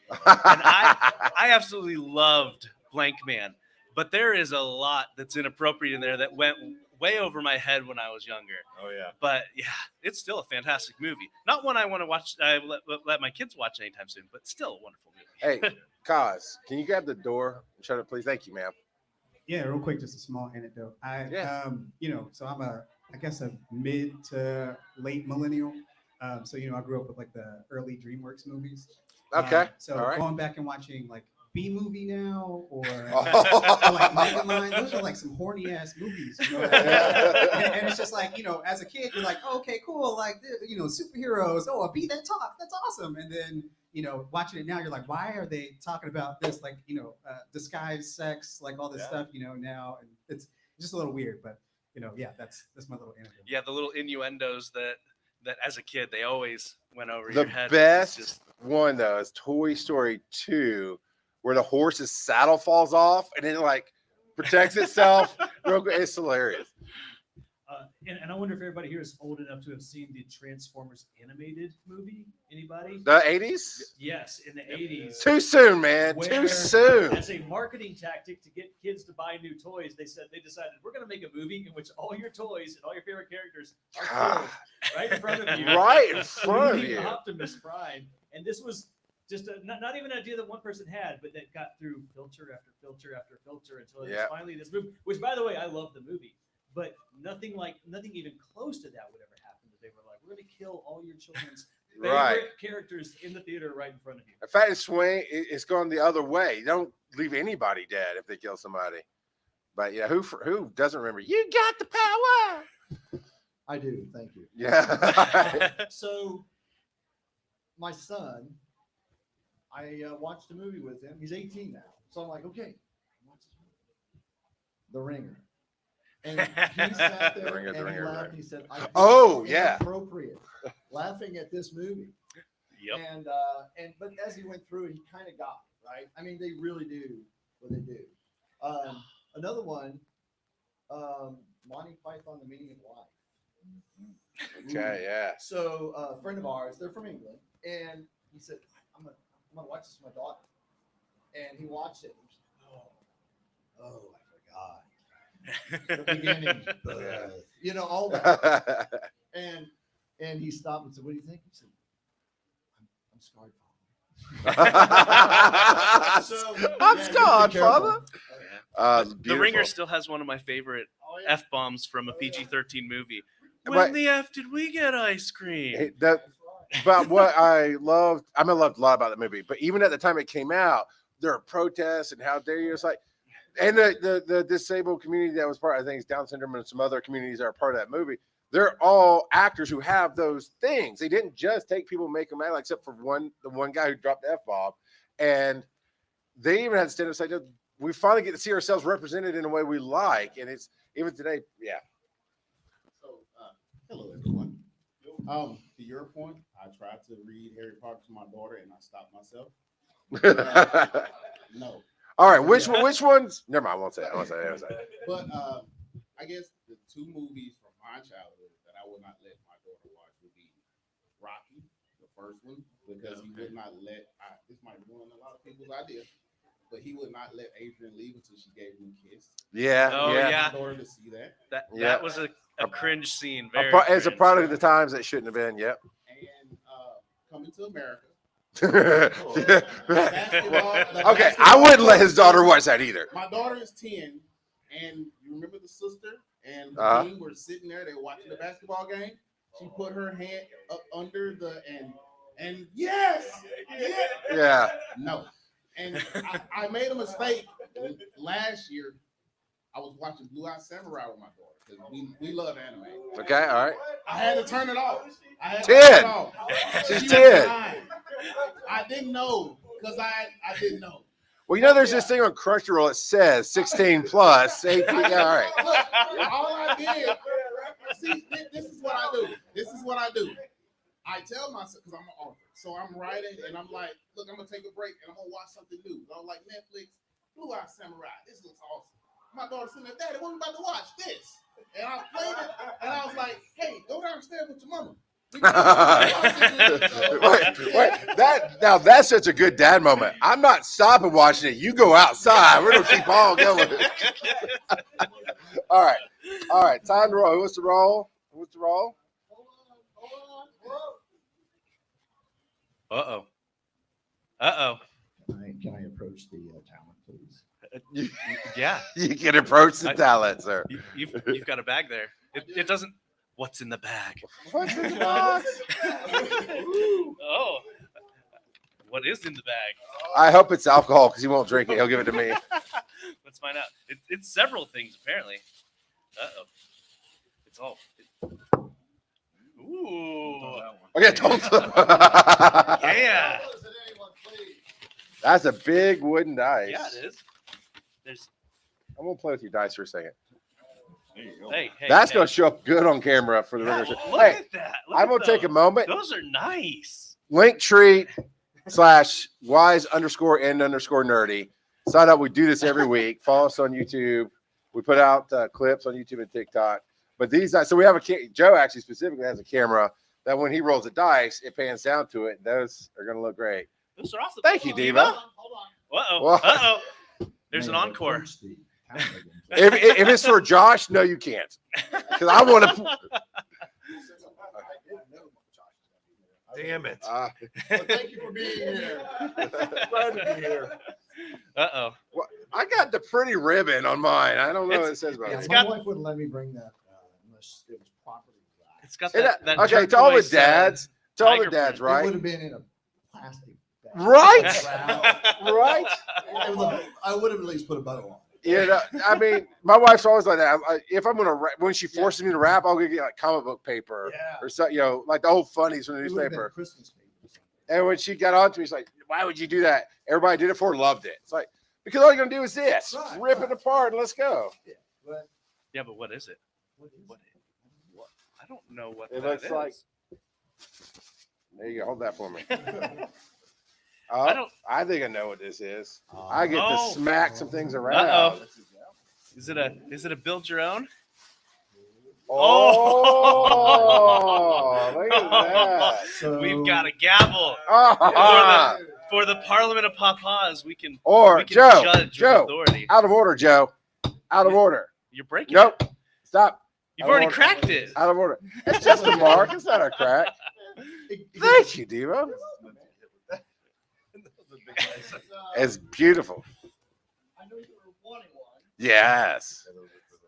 [SPEAKER 2] And I absolutely loved Blank Man, but there is a lot that's inappropriate in there that went way over my head when I was younger.
[SPEAKER 3] Oh yeah.
[SPEAKER 2] But yeah, it's still a fantastic movie. Not one I want to watch. I let my kids watch anytime soon, but still a wonderful movie.
[SPEAKER 1] Hey, Kaz, can you grab the door and shut it, please? Thank you, ma'am.
[SPEAKER 4] Yeah, real quick, just a small anecdote. So I'm I guess a mid to late millennial. So I grew up with like the early DreamWorks movies.
[SPEAKER 1] Okay.
[SPEAKER 4] Going back and watching like B Movie now or like Megamind, those are like some horny ass movies. And it's just like, as a kid, you're like, oh, okay, cool. Like, superheroes. Oh, a bee that talks. That's awesome. And then, watching it now, you're like, why are they talking about this? Like, disguised sex, like all this stuff, now. And it's just a little weird, but yeah, that's my little anecdote.
[SPEAKER 2] Yeah, the little innuendos that as a kid they always went over
[SPEAKER 1] The
[SPEAKER 2] your head.
[SPEAKER 1] best
[SPEAKER 2] It's just-
[SPEAKER 1] one though is Toy Story 2, where the horse's saddle falls off and it like protects itself. Real quick. It's hilarious.
[SPEAKER 7] And I wonder if everybody here is old enough to have seen the Transformers animated movie. Anybody?
[SPEAKER 1] The 80s?
[SPEAKER 7] Yes, in the 80s.
[SPEAKER 1] Too soon, man.
[SPEAKER 7] Where,
[SPEAKER 1] Too soon.
[SPEAKER 7] As a marketing tactic to get kids to buy new toys, they decided we're going to make a movie in which all your toys and all your favorite characters are killed right in front of you.
[SPEAKER 1] Right in front of
[SPEAKER 7] including
[SPEAKER 1] you.
[SPEAKER 7] Optimus Prime. And this was just not even an idea that one person had, but that got through filter after filter after filter until it was
[SPEAKER 1] Yep.
[SPEAKER 7] finally this movie. Which, by the way, I love the movie, but nothing even close to that would ever happen. That they were like, we're going to kill all your children's favorite
[SPEAKER 1] Right.
[SPEAKER 7] characters in the theater right in front of you.
[SPEAKER 1] In fact, it's gone the other way. You don't leave anybody dead if they kill somebody. But yeah, who doesn't remember? You got the power.
[SPEAKER 8] I do. Thank you.
[SPEAKER 1] Yeah.
[SPEAKER 8] So, my son, I watched a movie with him. He's 18 now. So I'm like, okay, watch this movie. The Ringer. And he sat there
[SPEAKER 1] The Ringer,
[SPEAKER 8] and he
[SPEAKER 1] right.
[SPEAKER 8] laughed. He said, I think
[SPEAKER 1] Oh,
[SPEAKER 8] it's
[SPEAKER 1] yeah.
[SPEAKER 8] inappropriate laughing at this movie.
[SPEAKER 2] Yep.
[SPEAKER 8] But as he went through it, he kind of got it, right? I mean, they really do what they do. Another one, Monty Python, The Meaning of Life.
[SPEAKER 1] Okay, yeah.
[SPEAKER 8] So a friend of ours, they're from England, and he said, I'm gonna watch this with my daughter. And he watched it. And he said, oh, I forgot. The beginning, all that. And he stopped and said, what do you think? He said, I'm scarred, Father.
[SPEAKER 1] I'm
[SPEAKER 8] yeah,
[SPEAKER 1] scarred,
[SPEAKER 8] be careful.
[SPEAKER 1] Father.
[SPEAKER 2] The
[SPEAKER 1] Beautiful.
[SPEAKER 2] Ringer still has one of my favorite
[SPEAKER 5] Oh, yeah.
[SPEAKER 2] F-bombs from a PG-13 movie. When
[SPEAKER 1] Right.
[SPEAKER 2] the F did we get ice cream?
[SPEAKER 1] Hey, but what I loved a lot about the movie, but even at the time it came out, there were protests and how dare you. It's like, and the disabled community that was part, I think it's Down syndrome and some other communities that are part of that movie. They're all actors who have those things. They didn't just take people and make them act, like, except for the one guy who dropped the F-bomb. And they even had to stand up and say, we finally get to see ourselves represented in a way we like. And it's even today, yeah.
[SPEAKER 5] So, hello everyone. To your point, I tried to read Harry Potter to my daughter, and I stopped myself. No,
[SPEAKER 1] All right, which ones? Never mind, I won't say it. I won't say it.
[SPEAKER 5] but I guess the two movies from my childhood that I would not let my daughter watch would be Rocky, the first one, because he would not let. This might ruin a lot of people's idea, but he would not let Adrian leave until she gave him a kiss.
[SPEAKER 1] Yeah,
[SPEAKER 2] Oh,
[SPEAKER 1] yeah.
[SPEAKER 2] yeah.
[SPEAKER 5] In order to see that,
[SPEAKER 1] Yeah.
[SPEAKER 2] That was a cringe scene.
[SPEAKER 1] As a product of the times that shouldn't have been. Yep.
[SPEAKER 5] and Coming to America.
[SPEAKER 1] Okay,
[SPEAKER 5] Basketball-
[SPEAKER 1] I wouldn't let his daughter watch that either.
[SPEAKER 5] My daughter is 10, and you remember the sister and the
[SPEAKER 1] Uh-huh.
[SPEAKER 5] team were sitting there. They were watching the basketball game. She put her hand up under the and yes,
[SPEAKER 1] Yeah.
[SPEAKER 5] no. And I made a mistake last year. I was watching Blue Eye Samurai with my daughter because we love anime.
[SPEAKER 1] Okay. All right.
[SPEAKER 5] I had to turn it off. I had to
[SPEAKER 1] 10.
[SPEAKER 5] turn it off.
[SPEAKER 1] She's
[SPEAKER 5] She was
[SPEAKER 1] 10.
[SPEAKER 5] 9. I didn't know because I didn't know.
[SPEAKER 1] Well, there's this thing on Crunchyroll that says 16 plus. 18. Yeah, all right.
[SPEAKER 5] Look, all I did. See, this is what I do. This is what I do. I tell myself, because I'm an author, so I'm writing and I'm like, look, I'm gonna take a break and I'm gonna watch something new. I'm like Netflix, Blue Eye Samurai. This looks awesome. My daughter's sitting there, Daddy, what are we about to watch? This. And I played it, and I was like, hey, go downstairs with your mama.
[SPEAKER 1] Wait, that's such a good dad moment. I'm not stopping watching it. You go outside. We're gonna keep on going. All right. Time to roll. Who wants to roll?
[SPEAKER 2] Uh-oh.
[SPEAKER 8] Can I approach the talent, please?
[SPEAKER 2] Yeah.
[SPEAKER 1] You can approach the talent, sir.
[SPEAKER 2] You've got a bag there. It doesn't. What's in the bag?
[SPEAKER 1] What's in the box?
[SPEAKER 2] Oh. What is in the bag?
[SPEAKER 1] I hope it's alcohol because he won't drink it. He'll give it to me.
[SPEAKER 2] Let's find out. It's several things, apparently. Uh-oh. It's all. Ooh.
[SPEAKER 1] Okay, don't.
[SPEAKER 2] Yeah.
[SPEAKER 1] That's a big wooden dice.
[SPEAKER 2] Yeah, it is. There's.
[SPEAKER 1] I'm gonna play with your dice for a second.
[SPEAKER 2] Hey,
[SPEAKER 1] That's
[SPEAKER 2] hey.
[SPEAKER 1] going to show up good on camera for the
[SPEAKER 2] Yeah,
[SPEAKER 1] regular show.
[SPEAKER 2] look
[SPEAKER 1] Hey,
[SPEAKER 2] at that. Look
[SPEAKER 1] I'm
[SPEAKER 2] at
[SPEAKER 1] going to take a
[SPEAKER 2] those.
[SPEAKER 1] moment.
[SPEAKER 2] Those are nice.
[SPEAKER 1] Linktree/wise_and_nerdy. Sign up. We do this every week. Follow us on YouTube. We put out clips on YouTube and TikTok. But these, so we have Joe actually specifically has a camera that when he rolls a dice, it pans down to it. Those are going to look great.
[SPEAKER 2] Those are awesome.
[SPEAKER 1] Thank you, Diva.
[SPEAKER 2] Uh-oh.
[SPEAKER 1] Well-
[SPEAKER 2] Uh-oh. There's an encore.
[SPEAKER 1] If it's for Josh, no, you can't. Because I want to.
[SPEAKER 3] Damn it.
[SPEAKER 5] Well, thank you for being here.
[SPEAKER 3] Glad to be here.
[SPEAKER 2] Uh-oh.
[SPEAKER 1] I got the pretty ribbon on mine. I don't know what it says about
[SPEAKER 8] Yeah,
[SPEAKER 1] it.
[SPEAKER 8] my wife wouldn't let me bring that unless it was properly wrapped.
[SPEAKER 2] It's got
[SPEAKER 1] It-
[SPEAKER 2] that
[SPEAKER 1] okay, to all the
[SPEAKER 2] turquoise,
[SPEAKER 1] dads, to all the
[SPEAKER 2] tiger
[SPEAKER 1] dads,
[SPEAKER 2] print.
[SPEAKER 8] It
[SPEAKER 1] right?
[SPEAKER 8] would have been in a plastic bag.
[SPEAKER 1] Right?
[SPEAKER 8] Wrapped.
[SPEAKER 1] Right?
[SPEAKER 8] I would have at least put a bow on it.
[SPEAKER 1] Yeah, I mean, my wife's always like that. If I'm gonna, when she forces me to rap, I'll go get like comic book paper
[SPEAKER 8] Yeah.
[SPEAKER 1] or something, like the old funnies from the
[SPEAKER 8] It would have been
[SPEAKER 1] newspaper.
[SPEAKER 8] Christmas paper or something.
[SPEAKER 1] And when she got on to me, she's like, "Why would you do that?" Everybody did it for her, loved it. It's like because all you're gonna do is this,
[SPEAKER 8] Right,
[SPEAKER 1] rip
[SPEAKER 8] right.
[SPEAKER 1] it apart, and let's go.
[SPEAKER 8] But
[SPEAKER 2] Yeah, but what is it?
[SPEAKER 8] what is
[SPEAKER 2] What? I don't know what
[SPEAKER 1] It
[SPEAKER 2] that
[SPEAKER 1] looks
[SPEAKER 2] is.
[SPEAKER 1] like- There you go. Hold that for me.
[SPEAKER 2] I don't.
[SPEAKER 1] I think I know what this is.
[SPEAKER 8] it?
[SPEAKER 1] I get
[SPEAKER 2] Oh.
[SPEAKER 1] to smack some things around.
[SPEAKER 2] Uh-oh. Is it a build your own?
[SPEAKER 1] Oh, look at that.
[SPEAKER 8] So
[SPEAKER 2] We've got a gavel
[SPEAKER 1] Ah.
[SPEAKER 2] for the Parliament of Papas. We can
[SPEAKER 1] Or Joe,
[SPEAKER 2] judge
[SPEAKER 1] Joe,
[SPEAKER 2] with authority.
[SPEAKER 1] out of order, Joe. Out of order.
[SPEAKER 2] You're breaking
[SPEAKER 1] Nope.
[SPEAKER 2] it.
[SPEAKER 1] Stop.
[SPEAKER 2] You've
[SPEAKER 1] Out of
[SPEAKER 2] already
[SPEAKER 1] order.
[SPEAKER 2] cracked it.
[SPEAKER 1] Out of order. It's just a mark. It's not a crack. Thank you, Diva. It's beautiful.
[SPEAKER 8] I know you were wanting one.
[SPEAKER 1] Yes.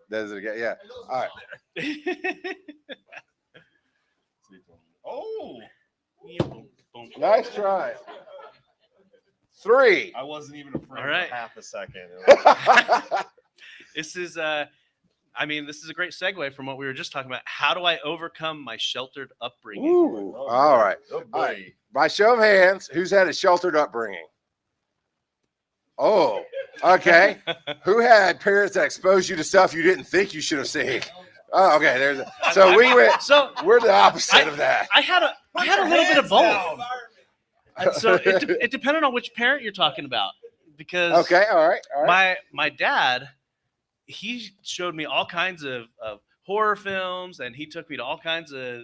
[SPEAKER 1] Does it again? Yeah. All right.
[SPEAKER 3] Oh,
[SPEAKER 1] Nice try. 3.
[SPEAKER 3] I wasn't even afraid
[SPEAKER 2] All right.
[SPEAKER 3] for half a second.
[SPEAKER 2] This is this is a great segue from what we were just talking about. How do I overcome my sheltered upbringing?
[SPEAKER 1] Ooh. All right.
[SPEAKER 3] Oh,
[SPEAKER 1] All right. By show of hands, who's had a sheltered upbringing? Oh, okay. Who had parents that exposed you to stuff you didn't think you should have seen? Oh, okay. So we went.
[SPEAKER 2] So
[SPEAKER 1] We're the opposite of that.
[SPEAKER 2] I had a little bit of both. So it depended on which parent you're talking about, because
[SPEAKER 1] Okay. All right. All right.
[SPEAKER 2] my dad, he showed me all kinds of horror films, and he took me to all kinds of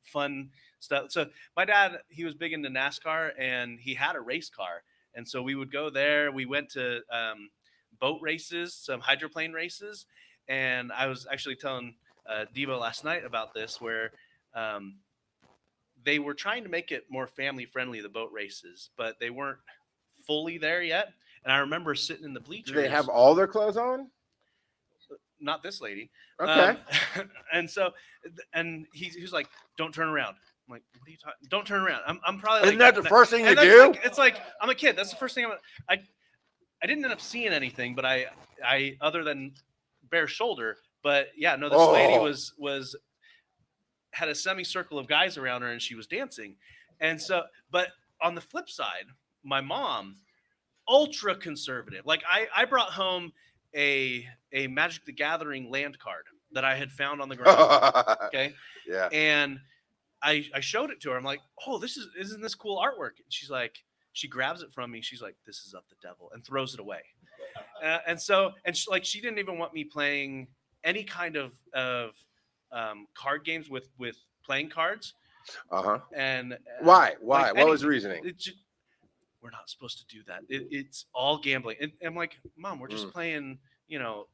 [SPEAKER 2] fun stuff. So my dad, he was big into NASCAR, and he had a race car, and so we would go there. We went to boat races, some hydroplane races, and I was actually telling Devo last night about this, where they were trying to make it more family friendly, the boat races, but they weren't fully there yet. And I remember sitting in the bleachers.
[SPEAKER 1] Do they have all their clothes on?
[SPEAKER 2] Not this lady.
[SPEAKER 1] Okay.
[SPEAKER 2] And so, and he's like, "Don't turn around." I'm like, "What are you talking? Don't turn around." I'm probably
[SPEAKER 1] Isn't
[SPEAKER 2] like,
[SPEAKER 1] that the first thing you
[SPEAKER 2] and that's
[SPEAKER 1] do?
[SPEAKER 2] like- it's like I'm a kid. That's the first thing I didn't end up seeing anything, but I other than bare shoulder. But yeah, no, this lady was had a semicircle of guys around her, and she was dancing. And so, but on the flip side, my mom, ultra conservative. Like I brought home a Magic the Gathering land card that I had found on the ground. Okay.
[SPEAKER 1] Yeah.
[SPEAKER 2] And I showed it to her. I'm like, "Oh, isn't this cool artwork?" And she's like, she grabs it from me. She's like, "This is of the devil," and throws it away. And she didn't even want me playing any kind of card games with playing cards.
[SPEAKER 1] Uh-huh.
[SPEAKER 2] And
[SPEAKER 1] Why?
[SPEAKER 2] like
[SPEAKER 1] What was
[SPEAKER 2] anything.
[SPEAKER 1] the reasoning?
[SPEAKER 2] We're not supposed to do that. It's all gambling. And I'm like, "Mom, we're just playing,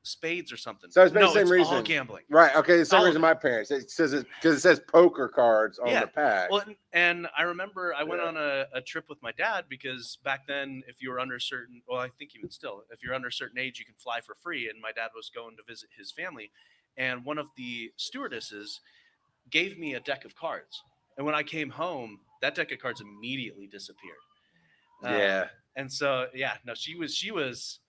[SPEAKER 2] spades or something."
[SPEAKER 1] So it's been
[SPEAKER 2] no,
[SPEAKER 1] the same
[SPEAKER 2] it's
[SPEAKER 1] reason.
[SPEAKER 2] all gambling.
[SPEAKER 1] Right. Okay. The same
[SPEAKER 2] All of
[SPEAKER 1] reason my parents. It says it because it says poker cards on
[SPEAKER 2] Yeah.
[SPEAKER 1] the pack.
[SPEAKER 2] Well, and I remember I went
[SPEAKER 1] Yeah.
[SPEAKER 2] on a trip with my dad, because back then, if you were under I think even still, if you're under a certain age, you can fly for free. And my dad was going to visit his family, and one of the stewardesses gave me a deck of cards. And when I came home, that deck of cards immediately disappeared.
[SPEAKER 1] Yeah.
[SPEAKER 2] And so, yeah, no, she was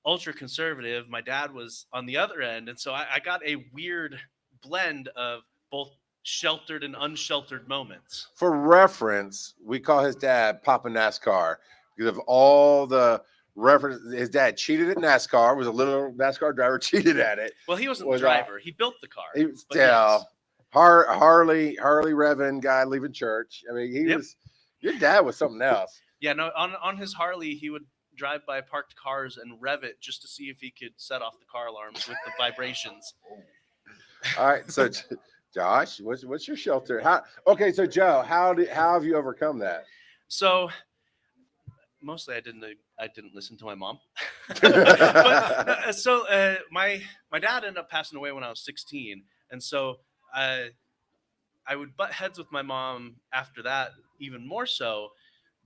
[SPEAKER 2] ultra conservative. My dad was on the other end. And so I got a weird blend of both sheltered and unsheltered moments.
[SPEAKER 1] For reference, we call his dad Papa NASCAR because of all the reference his dad cheated at NASCAR, was a little NASCAR driver, cheated at it.
[SPEAKER 2] Well, he wasn't
[SPEAKER 1] Was,
[SPEAKER 2] the driver. He built the car.
[SPEAKER 1] He was
[SPEAKER 2] But yes.
[SPEAKER 1] Harley Revin guy leaving church. I mean, he
[SPEAKER 2] Yep.
[SPEAKER 1] was your dad was something else.
[SPEAKER 2] Yeah, no, on his Harley, he would drive by parked cars and rev it just to see if he could set off the car alarms with the vibrations.
[SPEAKER 1] All right, so Josh, what's your shelter? Okay, so Joe, how have you overcome that?
[SPEAKER 2] So mostly I didn't listen to my mom. But, my dad ended up passing away when I was 16, and so I would butt heads with my mom after that, even more so.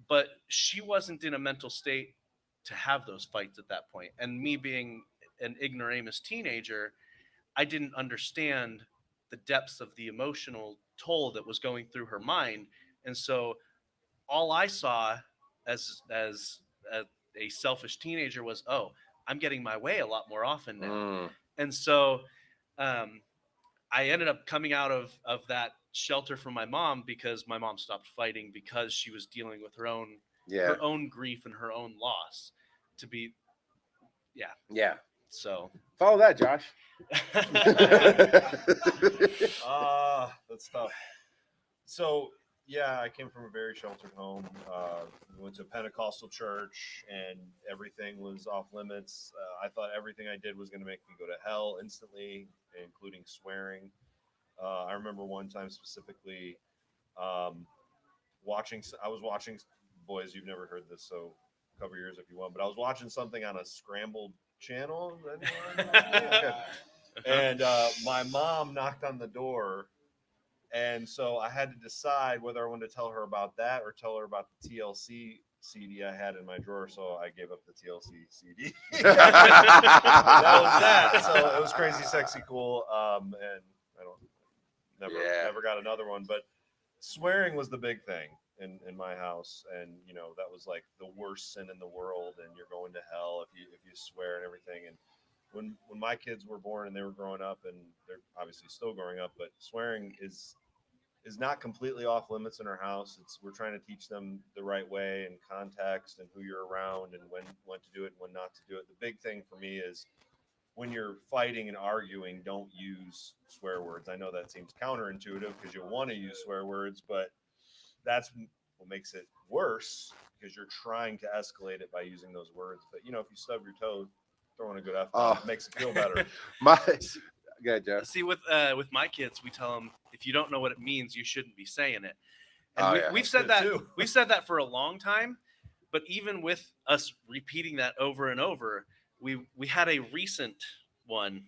[SPEAKER 2] But she wasn't in a mental state to have those fights at that point. And me being an ignoramus teenager, I didn't understand the depths of the emotional toll that was going through her mind. And so all I saw as a selfish teenager was, oh, I'm getting my way a lot more often now. And so I ended up coming out of that shelter from my mom because my mom stopped fighting because she was dealing with her own grief and her own loss. So
[SPEAKER 1] Follow that, Josh.
[SPEAKER 3] That's tough. So yeah, I came from a very sheltered home. We went to a Pentecostal church, and everything was off limits. I thought everything I did was going to make me go to hell instantly, including swearing. I remember one time specifically I was watching, boys, you've never heard this, so cover your ears if you want, but I was watching something on a scrambled channel. Okay. And my mom knocked on the door, and so I had to decide whether I wanted to tell her about that or tell her about the TLC CD I had in my drawer. So I gave up the TLC CD. That was that. So it was Crazy Sexy Cool, and I never got another one. But swearing was the big thing in my house, and that was like the worst sin in the world, and you're going to hell if you swear and everything. And when my kids were born and they were growing up, and they're obviously still growing up, but swearing is not completely off limits in our house. We're trying to teach them the right way and context and who you're around and when to do it and when not to do it. The big thing for me is when you're fighting and arguing, don't use swear words. I know that seems counterintuitive because you want to use swear words, but that's what makes it worse because you're trying to escalate it by using those words. But if you stub your toe, throwing a good F-bomb makes it feel better.
[SPEAKER 1] Go ahead, Joe.
[SPEAKER 2] See, with my kids, we tell them if you don't know what it means, you shouldn't be saying it. And we've said that we've said that for a long time. But even with us repeating that over and over, we had a recent one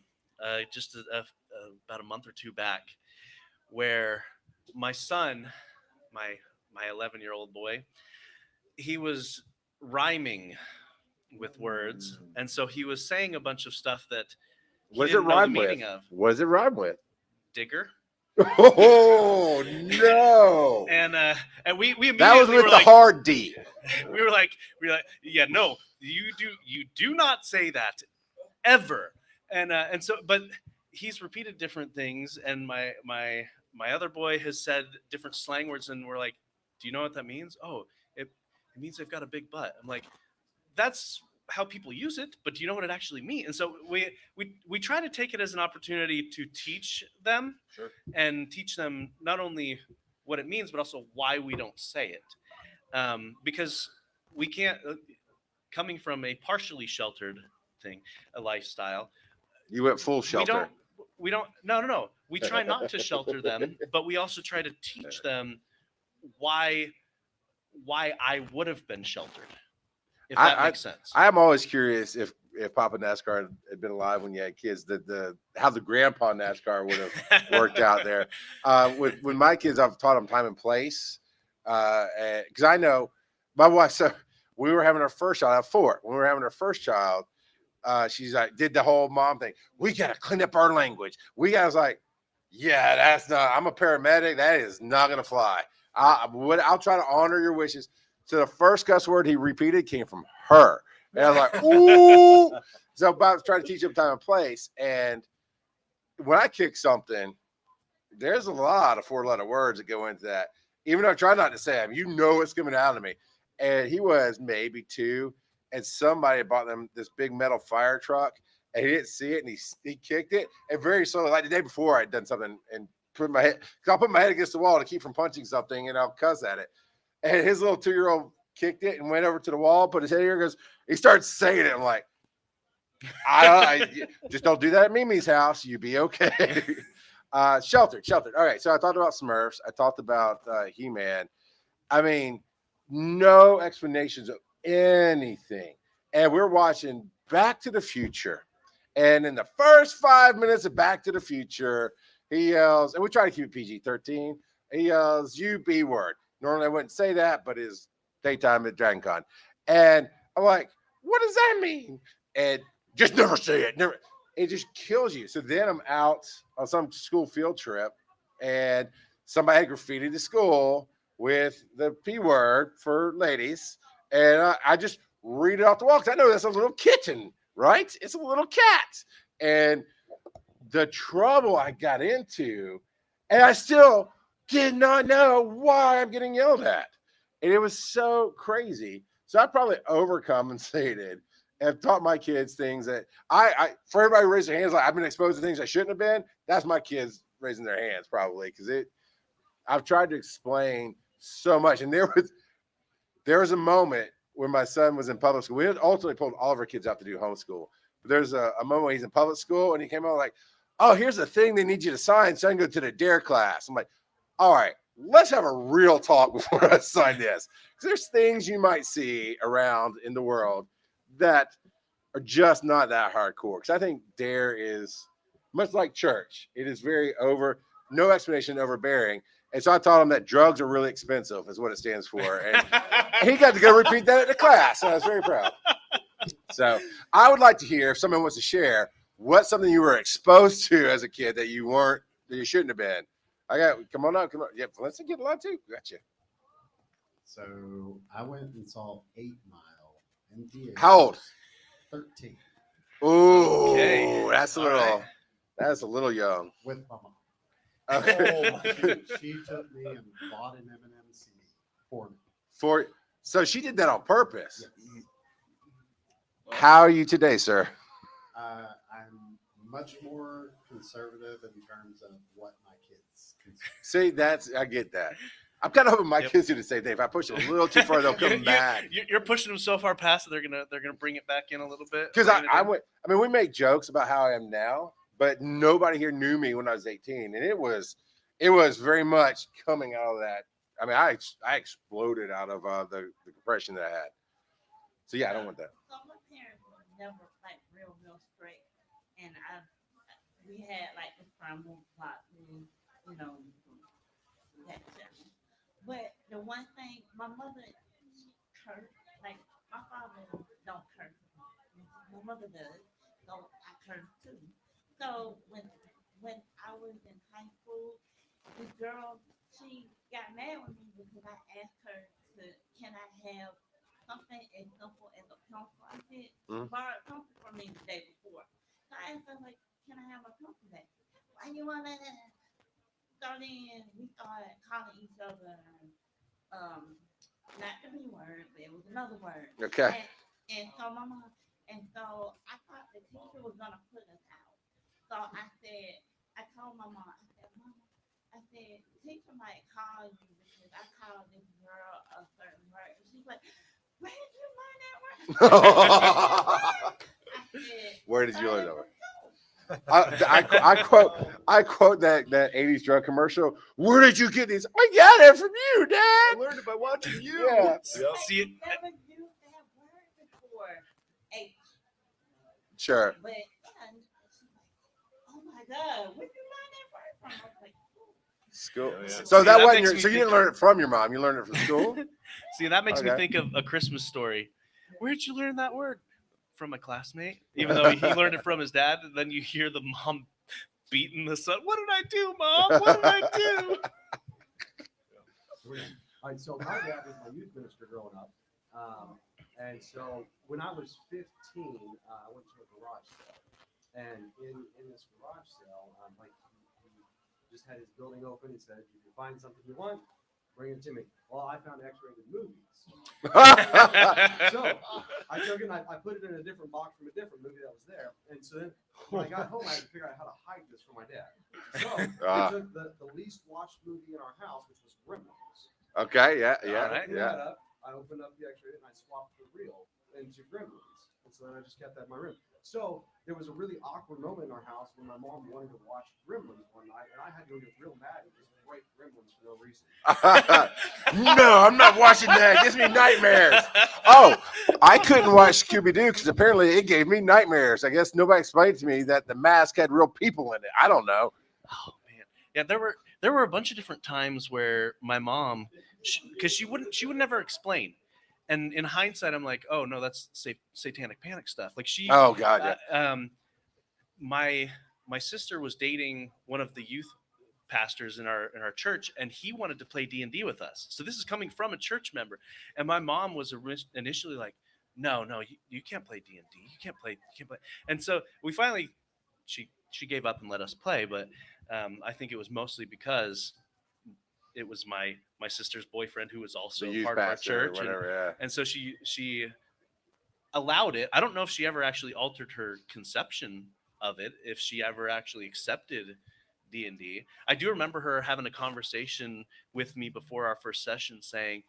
[SPEAKER 2] just about a month or two back, where my son, my 11-year-old boy, he was rhyming with words, and so he was saying a bunch of stuff that he didn't know the meaning of.
[SPEAKER 1] What does it rhyme with?
[SPEAKER 2] Digger.
[SPEAKER 1] Oh no!
[SPEAKER 2] And we immediately
[SPEAKER 1] that was with
[SPEAKER 2] were
[SPEAKER 1] the
[SPEAKER 2] like,
[SPEAKER 1] hard D.
[SPEAKER 2] We were like, yeah, no, you do not say that ever. And so, but he's repeated different things, and my other boy has said different slang words, and we're like, do you know what that means? Oh, it means they've got a big butt. I'm like, that's how people use it, but do you know what it actually means? And so we try to take it as an opportunity to teach them, and teach them not only what it means, but also why we don't say it. Because we can't, coming from a partially sheltered a lifestyle.
[SPEAKER 1] You went full shelter.
[SPEAKER 2] No. We try not to shelter them, but we also try to teach them why I would have been sheltered. If that makes sense.
[SPEAKER 1] I'm always curious if Papa NASCAR had been alive when you had kids, how the grandpa NASCAR would have worked out there. With my kids, I've taught them time and place, because I know my wife. So we were having our first child. I have 4. When we were having our first child, she's like, did the whole mom thing. We got to clean up our language. I was like, yeah, that's not. I'm a paramedic. That is not gonna fly. I'll try to honor your wishes. So the first cuss word he repeated came from her. And I was like, ooh. So I was trying to teach him time and place. And when I kick something, there's a lot of 4-letter words that go into that. Even though I try not to say them, it's coming out of me. And he was maybe 2. and somebody had bought them this big metal fire truck, and he didn't see it, and he kicked it, and very slowly, like the day before, I'd done something and put my head, I'll put my head against the wall to keep from punching something, and I'll cuss at it. And his little 2-year-old kicked it and went over to the wall, put his head here, goes, he starts saying it. I'm like, I just don't do that at Mimi's house. You be okay. Sheltered. All right. So I talked about Smurfs. I talked about He-Man. I mean, no explanations of anything. And we're watching Back to the Future. And in the first 5 minutes of Back to the Future, he yells, and we try to keep it PG-13. He yells, "You B word." Normally I wouldn't say that, but it's daytime at Dragon Con. And I'm like, what does that mean? And just never say it. Never. It just kills you. So then I'm out on some school field trip, and somebody had graffitied the school with the P word for ladies. And I just read it off the wall because I know that's a little kitten, right? It's a little cat. And the trouble I got into, and I still did not know why I'm getting yelled at. And it was so crazy. So I probably overcompensated and have taught my kids things that I for everybody who raised their hands, like I've been exposed to things I shouldn't have been. That's my kids raising their hands probably, because I've tried to explain so much. And there was a moment when my son was in public school. We ultimately pulled all of our kids out to do homeschool. But there's a moment when he's in public school and he came out like, "Oh, here's the thing they need you to sign so I can go to the DARE class." I'm like, all right, let's have a real talk before I sign this. Because there's things you might see around in the world that are just not that hardcore. Because I think DARE is much like church. It is very no explanation, overbearing. And so I taught him that drugs are really expensive is what it stands for. And he got to go repeat that at the class. So I was very proud. So I would like to hear if someone wants to share what's something you were exposed to as a kid that you shouldn't have been. Come on. Yeah, let's get a lot too. Gotcha.
[SPEAKER 4] So I went and saw 8 Mile in theaters.
[SPEAKER 1] How old?
[SPEAKER 4] 13.
[SPEAKER 1] Ooh,
[SPEAKER 2] Okay.
[SPEAKER 1] that's a little young.
[SPEAKER 4] With my mom.
[SPEAKER 1] Okay.
[SPEAKER 4] She took me and bought an M&M CD for me.
[SPEAKER 1] So she did that on purpose.
[SPEAKER 4] Yes.
[SPEAKER 1] How are you today, sir?
[SPEAKER 4] I'm much more conservative in terms of what my kids consume.
[SPEAKER 1] See, I get that. I'm kind of hoping my
[SPEAKER 2] Yep.
[SPEAKER 1] kids do the same thing. If I push them a little too far, they'll come back.
[SPEAKER 2] You're pushing them so far past that they're gonna bring it back in a little bit.
[SPEAKER 1] Because we make jokes about how I am now, but nobody here knew me when I was 18, and it was very much coming out of that. I mean, I exploded out of the depression that I had. So yeah, I don't want that.
[SPEAKER 9] So my parents were never like real straight, and we had like the primal plot, you know, that stuff. But the one thing, my mother, she cursed. Like my father don't curse. My mother does, so I curse too. So when I was in high school, this girl, she got mad with me because I asked her can I have something as simple as a pencil? I said, she borrowed a pencil from me the day before. So I asked her, like, can I have a pencil back? Why you want to? So then we started calling each other, not the B word, but it was another word.
[SPEAKER 1] Okay.
[SPEAKER 9] And so I thought the teacher was going to put us out. So I told my mom, I said, teacher might call you because I called this girl a certain word. And she's like, where did you learn that word? I said,
[SPEAKER 1] Where did you learn that word? I quote that 80s drug commercial. Where did you get these? I got it from you, Dad.
[SPEAKER 3] I learned it by watching you.
[SPEAKER 1] Yeah.
[SPEAKER 3] Yep.
[SPEAKER 2] See it.
[SPEAKER 9] I never used that word before. H.
[SPEAKER 1] Sure.
[SPEAKER 9] But she's like, oh my God, where did you learn that word from? I was like,
[SPEAKER 1] School.
[SPEAKER 3] Yeah.
[SPEAKER 1] So
[SPEAKER 2] See,
[SPEAKER 1] that
[SPEAKER 2] that
[SPEAKER 1] wasn't
[SPEAKER 2] makes
[SPEAKER 1] your.
[SPEAKER 2] me
[SPEAKER 1] So you
[SPEAKER 2] think-
[SPEAKER 1] didn't learn it from your mom. You learned it from school.
[SPEAKER 2] See, that makes me
[SPEAKER 1] Okay.
[SPEAKER 2] think of A Christmas Story. Where'd you learn that word? From a classmate, even though he learned it from his dad. And then you hear the mom beating the son. What did I do, Mom? What did I do?
[SPEAKER 8] All right, so my dad was my youth minister growing up. And so when I was 15, I went to a garage sale. And in this garage sale, he just had his building open. He said, if you find something you want,
[SPEAKER 10] bring it to me. Well, I found X-rated movies.
[SPEAKER 1] yeah.
[SPEAKER 10] So I took it and I put it in a different box from a different movie that was there. And so then when I got home, I had to figure out how to hide this from my dad. So I took the least watched movie in our house, which was Gremlins.
[SPEAKER 1] Okay. Yeah.
[SPEAKER 10] I
[SPEAKER 1] Yeah.
[SPEAKER 10] opened
[SPEAKER 1] Yeah.
[SPEAKER 10] that up. I opened up the X-rated and I swapped the reel into Gremlins. And so then I just kept that in my room. So there was a really awkward moment in our house when my mom wanted to watch Gremlins one night, and I had to get real mad and just break Gremlins for no reason.
[SPEAKER 1] No, I'm not watching that. It gives me nightmares. Oh, I couldn't watch Scooby-Doo because apparently it gave me nightmares. I guess nobody explained to me that the mask had real people in it. I don't know.
[SPEAKER 2] Oh man, yeah. There were a bunch of different times where my mom, because she would never explain. And in hindsight, I'm like, oh no, that's satanic panic stuff. Like she,
[SPEAKER 1] Oh God, yeah.
[SPEAKER 2] My sister was dating one of the youth pastors in our church, and he wanted to play D&D with us. So this is coming from a church member, and my mom was initially like, no, you can't play D&D. You can't play. And so we finally, she gave up and let us play. But I think it was mostly because it was my sister's boyfriend who was also
[SPEAKER 1] The youth
[SPEAKER 2] part of our
[SPEAKER 1] pastor or
[SPEAKER 2] church,
[SPEAKER 1] whatever,
[SPEAKER 2] and so she allowed it. I don't know if she ever actually altered her conception of it, if she ever actually accepted D&D. I do remember her having a conversation with me before our first session saying,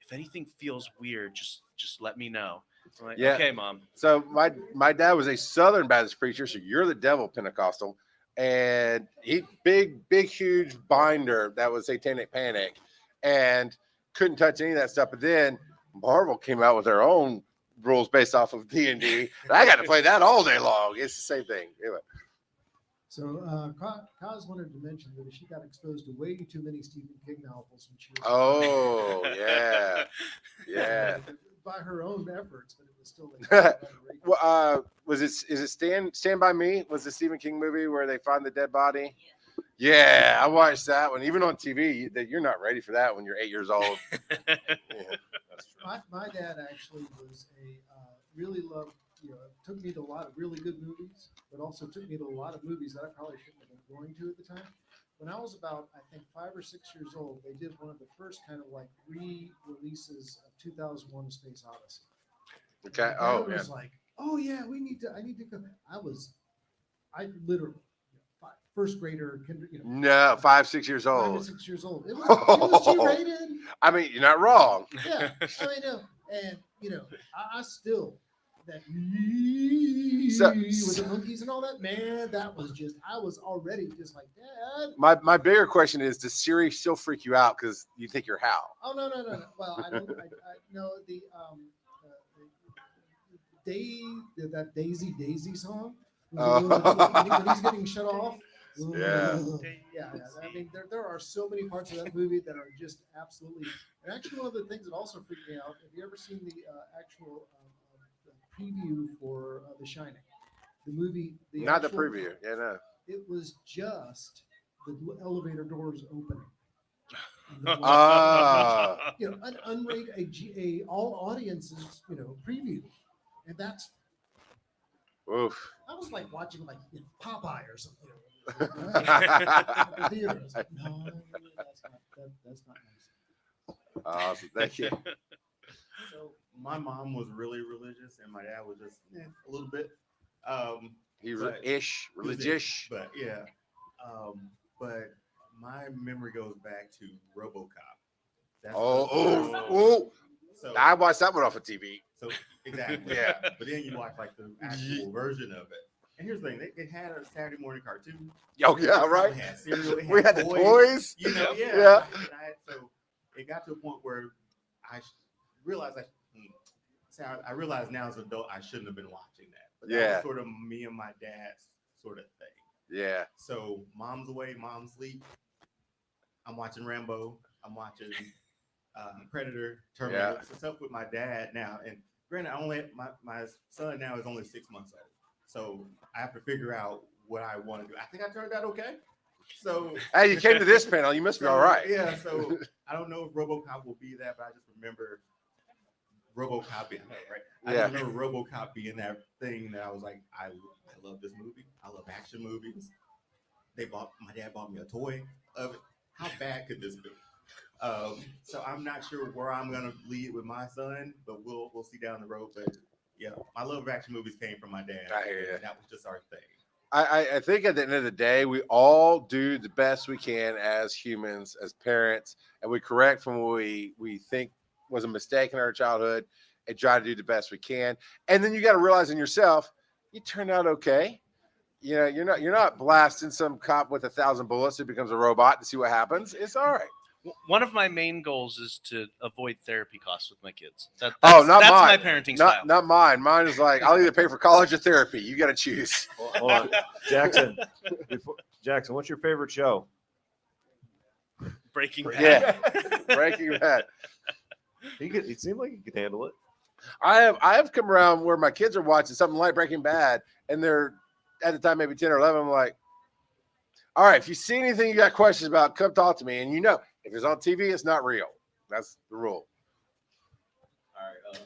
[SPEAKER 2] if anything feels weird, just let me know. I'm like,
[SPEAKER 1] Yeah.
[SPEAKER 2] okay, Mom.
[SPEAKER 1] So my dad was a Southern Baptist preacher, so you're the devil Pentecostal, and he big huge binder that was Satanic Panic, and couldn't touch any of that stuff. But then Marvel came out with their own rules based off of D&D. I got to play that all day long. It's the same thing. Anyway.
[SPEAKER 8] So Kaz wanted to mention that she got exposed to way too many Stephen King novels when she was
[SPEAKER 1] Oh yeah, yeah.
[SPEAKER 8] by her own efforts, but it was still like
[SPEAKER 1] Well, is it Stand By Me? Was the Stephen King movie where they find the dead body? Yeah, I watched that one. Even on TV, you're not ready for that when you're 8 years old. Yeah,
[SPEAKER 8] that's true. My dad actually was really loved. Took me to a lot of really good movies, but also took me to a lot of movies that I probably shouldn't have been going to at the time. When I was about, I think, 5 or 6 years old, they did one of the first kind of like re-releases of 2001: A Space Odyssey.
[SPEAKER 1] Okay.
[SPEAKER 8] And I was like, oh yeah, I need to go. I literally, first grader,
[SPEAKER 1] no, 5, 6 years
[SPEAKER 8] 5
[SPEAKER 1] old.
[SPEAKER 8] to 6 years old. It was G-rated.
[SPEAKER 1] I mean, you're not wrong.
[SPEAKER 8] Yeah, I mean, and I still that with the monkeys and all that, man, that was just, I was already just like, Dad.
[SPEAKER 1] My bigger question is, does Siri still freak you out because you think you're Hal?
[SPEAKER 8] Oh no. Well, I don't. I know the that Daisy song. When he's getting shut off.
[SPEAKER 1] Yeah.
[SPEAKER 8] Yeah. I mean, there are so many parts of that movie that are just absolutely. And actually, one of the things that also freaked me out. Have you ever seen the actual preview for The Shining? The movie.
[SPEAKER 1] Not the preview. Yeah, no.
[SPEAKER 8] It was just the elevator doors opening. An unrated, a all audiences, preview, and that's.
[SPEAKER 1] Oof.
[SPEAKER 8] I was like watching Popeye or something. The theater. I was like, no, that's not nice.
[SPEAKER 1] Awesome, thank you.
[SPEAKER 11] So my mom was really religious, and my dad was just a little bit.
[SPEAKER 1] Religious.
[SPEAKER 11] But yeah, but my memory goes back to RoboCop. That's
[SPEAKER 1] So I watched that one off of TV.
[SPEAKER 11] So exactly,
[SPEAKER 1] yeah.
[SPEAKER 11] But then you watch like the actual version of it. And here's the thing: they had a Saturday morning cartoon.
[SPEAKER 1] Oh yeah, right.
[SPEAKER 11] They had cereal. They had
[SPEAKER 1] we had
[SPEAKER 11] toys,
[SPEAKER 1] the toys.
[SPEAKER 11] Yeah. So it got to a point where I realized I realize now as an adult I shouldn't have been watching that. But that was sort of me and my dad's sort of thing.
[SPEAKER 1] Yeah.
[SPEAKER 11] So mom's away, mom's asleep. I'm watching Rambo. I'm watching Predator, Terminator. So stuff with my dad now. And granted, my son now is only 6 months old. So I have to figure out what I want to do. I think I turned out okay. So
[SPEAKER 1] hey, you came to this panel. You must be all right.
[SPEAKER 11] Yeah. So I don't know if RoboCop will be that, but I just remember RoboCop being right. I just remember RoboCop being that thing that I was like, I love this movie. I love action movies. My dad bought me a toy of it. How bad could this be? So I'm not sure where I'm gonna lead with my son, but we'll see down the road. But yeah, my love of action movies came from my dad.
[SPEAKER 1] I hear you.
[SPEAKER 11] That was just our thing.
[SPEAKER 1] I think at the end of the day, we all do the best we can as humans, as parents, and we correct from what we think was a mistake in our childhood and try to do the best we can. And then you got to realize in yourself, you turned out okay. You know, you're not blasting some cop with 1,000 bullets who becomes a robot to see what happens. It's all right.
[SPEAKER 2] One of my main goals is to avoid therapy costs with my kids. That's
[SPEAKER 1] Not
[SPEAKER 2] that's
[SPEAKER 1] mine.
[SPEAKER 2] my parenting style.
[SPEAKER 1] Not mine. Mine is like I'll either pay for college or therapy. You got to choose.
[SPEAKER 3] Hold on, Jackson. Jackson, what's your favorite show?
[SPEAKER 2] Breaking Bad.
[SPEAKER 1] Yeah, Breaking Bad.
[SPEAKER 3] It seemed like he could handle it.
[SPEAKER 1] I have come around where my kids are watching something like Breaking Bad, and they're at the time maybe 10 or 11. I'm like, all right, if you see anything you got questions about, come talk to me. And if it's on TV, it's not real. That's the rule.
[SPEAKER 6] All right.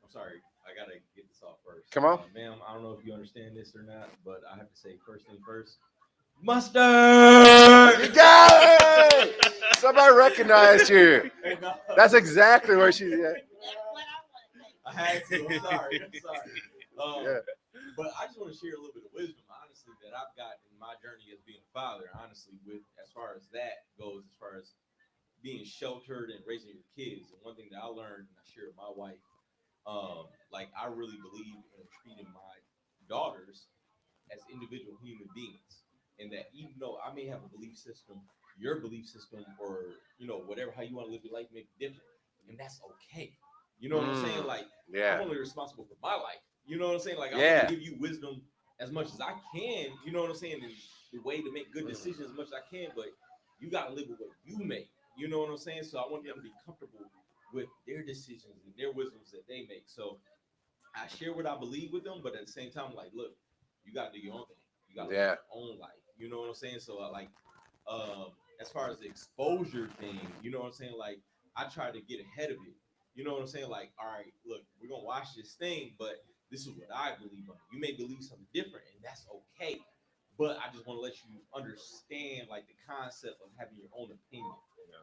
[SPEAKER 6] I'm sorry. I gotta get this off first.
[SPEAKER 1] Come on.
[SPEAKER 6] Ma'am. I don't know if you understand this or not, but I have to say first thing first. Mustard.
[SPEAKER 1] You got it. Somebody recognized you.
[SPEAKER 6] Hey, no.
[SPEAKER 1] That's exactly where she's at.
[SPEAKER 6] I had to. I'm sorry.
[SPEAKER 1] Yeah.
[SPEAKER 6] But I just want to share a little bit of wisdom, honestly, that I've got in my journey as being a father. Honestly, with as far as that goes, as far as being sheltered and raising your kids. And one thing that I learned, and I shared with my wife, like I really believe in treating my daughters as individual human beings, and that even though I may have a belief system, your belief system, or whatever how you want to live your life may be different, and that's okay. You know what I'm saying? Like I'm only responsible for my life. You know what I'm saying? Like, I want to give you wisdom as much as I can, you know what I'm saying? And the way to make good decisions as much as I can, but you got to live with what you make. You know what I'm saying? So I want them to be comfortable with their decisions and their wisdoms that they make. So I share what I believe with them, but at the same time, like, look, you got to do your own thing. You got to live your own life. You know what I'm saying? So, as far as the exposure thing, you know what I'm saying? Like, I try to get ahead of it. You know what I'm saying? Like, all right, look, we're going to watch this thing, but this is what I believe on. You may believe something different, and that's okay. But I just want to let you understand, like, the concept of having your own opinion.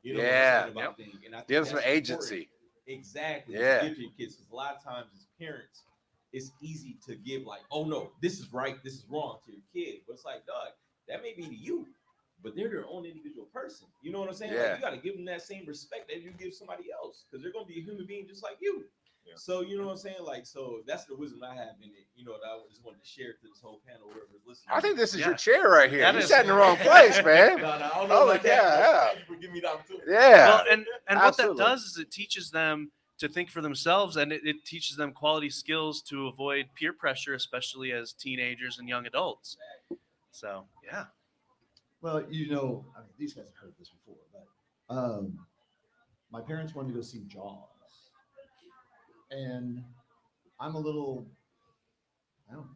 [SPEAKER 6] You know what I'm saying about things. And I think
[SPEAKER 1] give them some agency.
[SPEAKER 6] Exactly.
[SPEAKER 1] Yeah.
[SPEAKER 6] Give to your kids. Because a lot of times as parents, it's easy to give like, oh no, this is right, this is wrong to your kid. But it's like, dog, that may be to you, but they're their own individual person. You know what I'm saying?
[SPEAKER 1] Yeah.
[SPEAKER 6] Like, you got to give them that same respect that you give somebody else, because they're gonna be a human being just like you. Yeah. So you know what I'm saying? Like, so that's the wisdom I have in it. You know, that I just wanted to share to this whole panel, whoever's listening.
[SPEAKER 1] I think this is your chair right here. You
[SPEAKER 2] is-
[SPEAKER 1] sat in the wrong place, man.
[SPEAKER 6] No, I don't know about that.
[SPEAKER 1] yeah.
[SPEAKER 6] Thank you for giving me the opportunity.
[SPEAKER 1] Yeah.
[SPEAKER 2] Well, and what that
[SPEAKER 1] Absolutely.
[SPEAKER 2] does is it teaches them to think for themselves, and it teaches them quality skills to avoid peer pressure, especially as teenagers and young adults. So, yeah.
[SPEAKER 8] Well, I mean, these guys have heard this before, but my parents wanted to go see Jaws. And I'm a little, I don't know,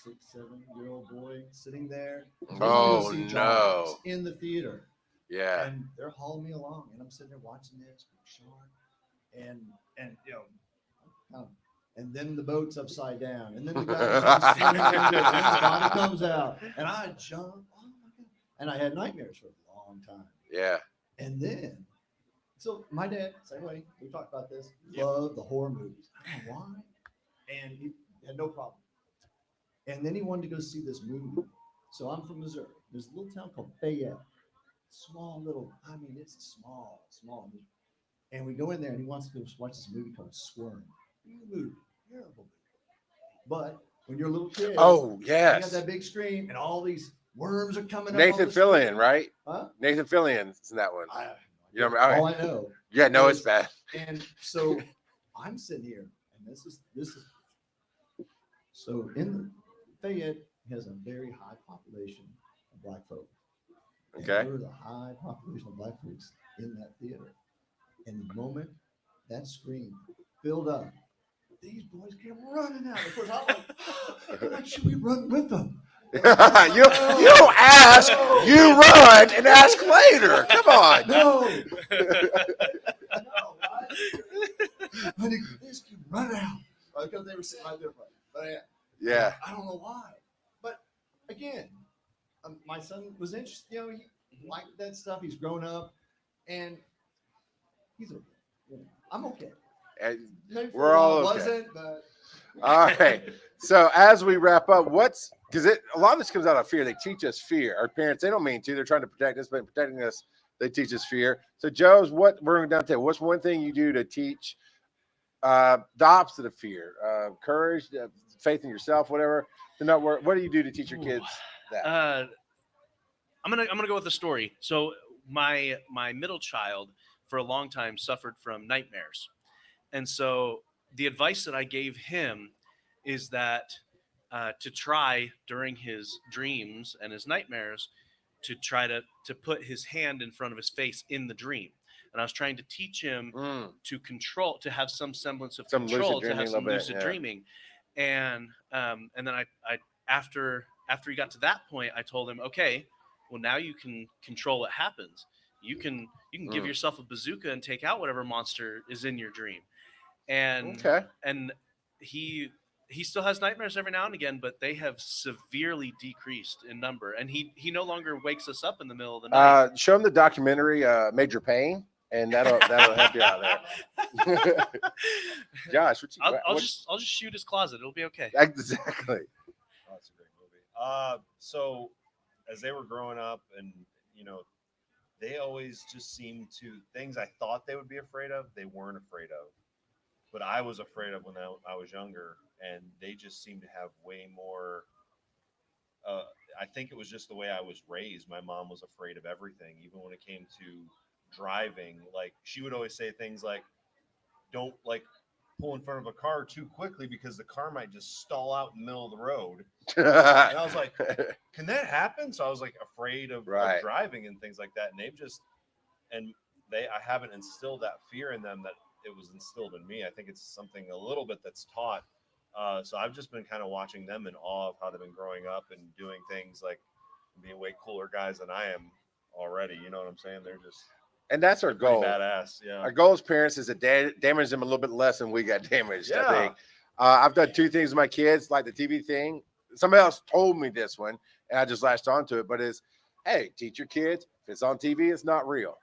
[SPEAKER 8] 6, 7-year-old boy sitting there.
[SPEAKER 1] Oh,
[SPEAKER 8] see
[SPEAKER 1] no.
[SPEAKER 8] Jaws in the theater.
[SPEAKER 1] Yeah.
[SPEAKER 8] And they're hauling me along, and I'm sitting there watching this shark, and and then the boat's upside down, and then the guy comes swimming in there, and his body comes out, and I jump. Oh my God! And I had nightmares for a long time.
[SPEAKER 1] Yeah.
[SPEAKER 8] And then, so my dad, same way, we talked about this, loved the horror movies. I don't know why. And he had no problem. And then he wanted to go see this movie. So I'm from Missouri. There's a little town called Fayette. Small little, it's a small movie. And we go in there and he wants to go watch this movie called Squirm. Movie, terrible movie. But when you're a little kid,
[SPEAKER 1] Oh,
[SPEAKER 8] you got
[SPEAKER 1] yes.
[SPEAKER 8] that big screen and all these worms are coming up.
[SPEAKER 1] Nathan
[SPEAKER 8] on the
[SPEAKER 1] Fillion,
[SPEAKER 8] screen.
[SPEAKER 1] right?
[SPEAKER 8] Huh?
[SPEAKER 1] Nathan Fillion's in that one. You know,
[SPEAKER 8] All I know.
[SPEAKER 1] Yeah, no,
[SPEAKER 8] is-
[SPEAKER 1] it's bad.
[SPEAKER 8] And so I'm sitting here, and this is so in Fayette has a very high population of black folk. And
[SPEAKER 1] Okay.
[SPEAKER 8] there was a high population of black folks in that theater. And the moment that screen filled up, these boys came running out. Of course, I'm like, should we run with them?
[SPEAKER 1] you don't ask, you run and ask later. Come on.
[SPEAKER 8] No. But these kids run out because they were sitting right there. But
[SPEAKER 1] Yeah.
[SPEAKER 8] I don't know why. But again, my son was interested. He liked that stuff. He's grown up, and He's okay. You know, I'm okay.
[SPEAKER 1] And
[SPEAKER 8] Maybe for
[SPEAKER 1] we're
[SPEAKER 8] a while
[SPEAKER 1] all okay.
[SPEAKER 8] wasn't, but
[SPEAKER 1] all right. So as we wrap up, because a lot of this comes out of fear. They teach us fear. Our parents, they don't mean to. They're trying to protect us, but in protecting us, they teach us fear. So Joe's, what we're going down to? What's one thing you do to teach the opposite of fear? Courage, faith in yourself, whatever. To not worry. What do you do to teach your kids that?
[SPEAKER 2] I'm gonna go with a story. So my middle child for a long time suffered from nightmares, and so the advice that I gave him is that to try during his dreams and his nightmares to try to put his hand in front of his face in the dream. And I was trying to teach him to control, to have some semblance of control, to have some lucid dreaming. And then I after he got to that point, I told him, okay, well now you can control what happens. You can give yourself a bazooka and take out whatever monster is in your dream. And he still has nightmares every now and again, but they have severely decreased in number. And he no longer wakes us up in the middle of the night.
[SPEAKER 1] Show him the documentary Major Pain, and that'll help you out there. Josh,
[SPEAKER 2] I'll just shoot his closet. It'll be okay.
[SPEAKER 1] Exactly.
[SPEAKER 3] Oh, that's a great movie. So as they were growing up, and they always just seemed to things I thought they would be afraid of, they weren't afraid of. But I was afraid of when I was younger, and they just seemed to have way more. I think it was just the way I was raised. My mom was afraid of everything, even when it came to driving. Like, she would always say things like, "Don't pull in front of a car too quickly because the car might just stall out in the middle of the road." And I was like, "Can that happen?" So I was afraid of driving and things like that. And I haven't instilled that fear in them that it was instilled in me. I think it's something a little bit that's taught. So I've just been kind of watching them in awe of how they've been growing up and doing things like being way cooler guys than I am already. You know what I'm saying? They're just,
[SPEAKER 1] and that's our goal.
[SPEAKER 3] Badass. Yeah.
[SPEAKER 1] Our goal as parents is to damage them a little bit less than we got damaged. Yeah. I think I've done two things with my kids, like the TV thing. Somebody else told me this one, and I just latched onto it. But hey, teach your kids, if it's on TV, it's not real.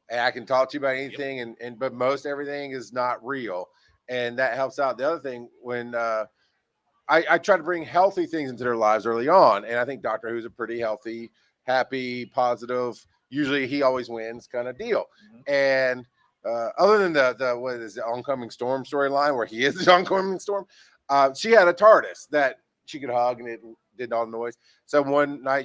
[SPEAKER 1] And I can talk to you about anything, but most everything is not real, and that helps out. The other thing, when I try to bring healthy things into their lives early on, and I think Doctor Who's a pretty healthy, happy, positive, usually he always wins kind of deal. Mm-hmm. And other than the what is the oncoming storm storyline where he is the oncoming storm, she had a TARDIS that she could hug and it did all the noise. So one or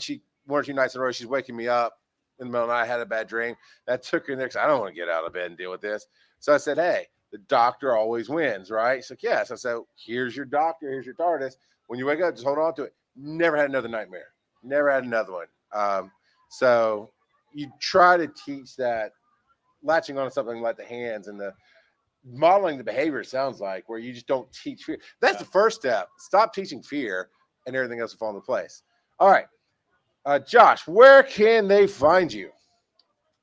[SPEAKER 1] two nights in a row, she's waking me up in the middle of the night. I had a bad dream. That took her next. I don't want to get out of bed and deal with this. So I said, hey, the doctor always wins, right? She's like, yes. I said, here's your doctor. Here's your TARDIS. When you wake up, just hold on to it. Never had another nightmare. Never had another one. So you try to teach that, latching on to something like the hands and the modeling the behavior, sounds like, where you just don't teach fear. That's the first step. Stop teaching fear and everything else will fall into place. All right. Josh, where can they find you?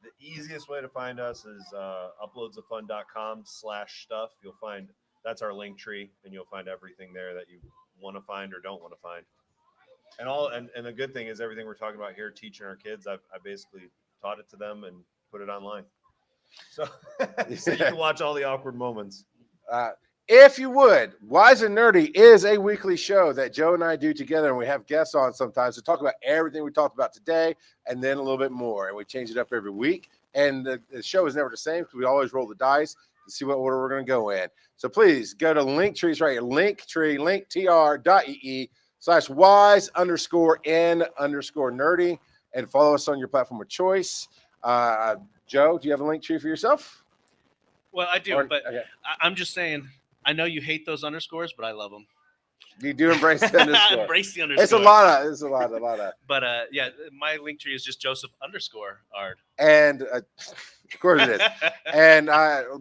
[SPEAKER 3] The easiest way to find us is uploadsofun.com/stuff. You'll find that's our link tree, and you'll find everything there that you want to find or don't want to find. And the good thing is everything we're talking about here, teaching our kids, I basically taught it to them and put it online. So you can watch all the awkward moments.
[SPEAKER 1] If you would, Wise and Nerdy is a weekly show that Joe and I do together, and we have guests on sometimes to talk about everything we talked about today and then a little bit more. And we change it up every week. And the show is never the same because we always roll the dice to see what order we're going to go in. So please go to Linktree's right here, Linktree, linktr.ee/wise_n_nerdy, and follow us on your platform of choice. Joe, do you have a Linktree for yourself?
[SPEAKER 2] Well, I do, but okay. I'm just saying, I know you hate those underscores, but I love them.
[SPEAKER 1] You do embrace the underscore.
[SPEAKER 2] Embrace the underscore.
[SPEAKER 1] It's a lot of.
[SPEAKER 2] But yeah, my link tree is just Joseph_Ard.
[SPEAKER 1] And of course it is. And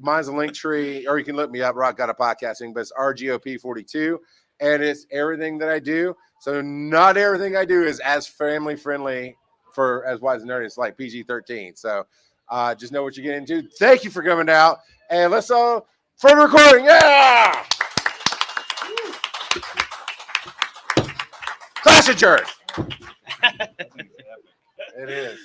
[SPEAKER 1] mine's a link tree, or you can look me up. Rock Got a Podcasting, but it's RGOP42, and it's everything that I do. So not everything I do is as family friendly as Wise and Nerdy. It's like PG-13. So just know what you're getting into. Thank you for coming out, and let's all for the recording. Yeah. Clash adjourned. It is.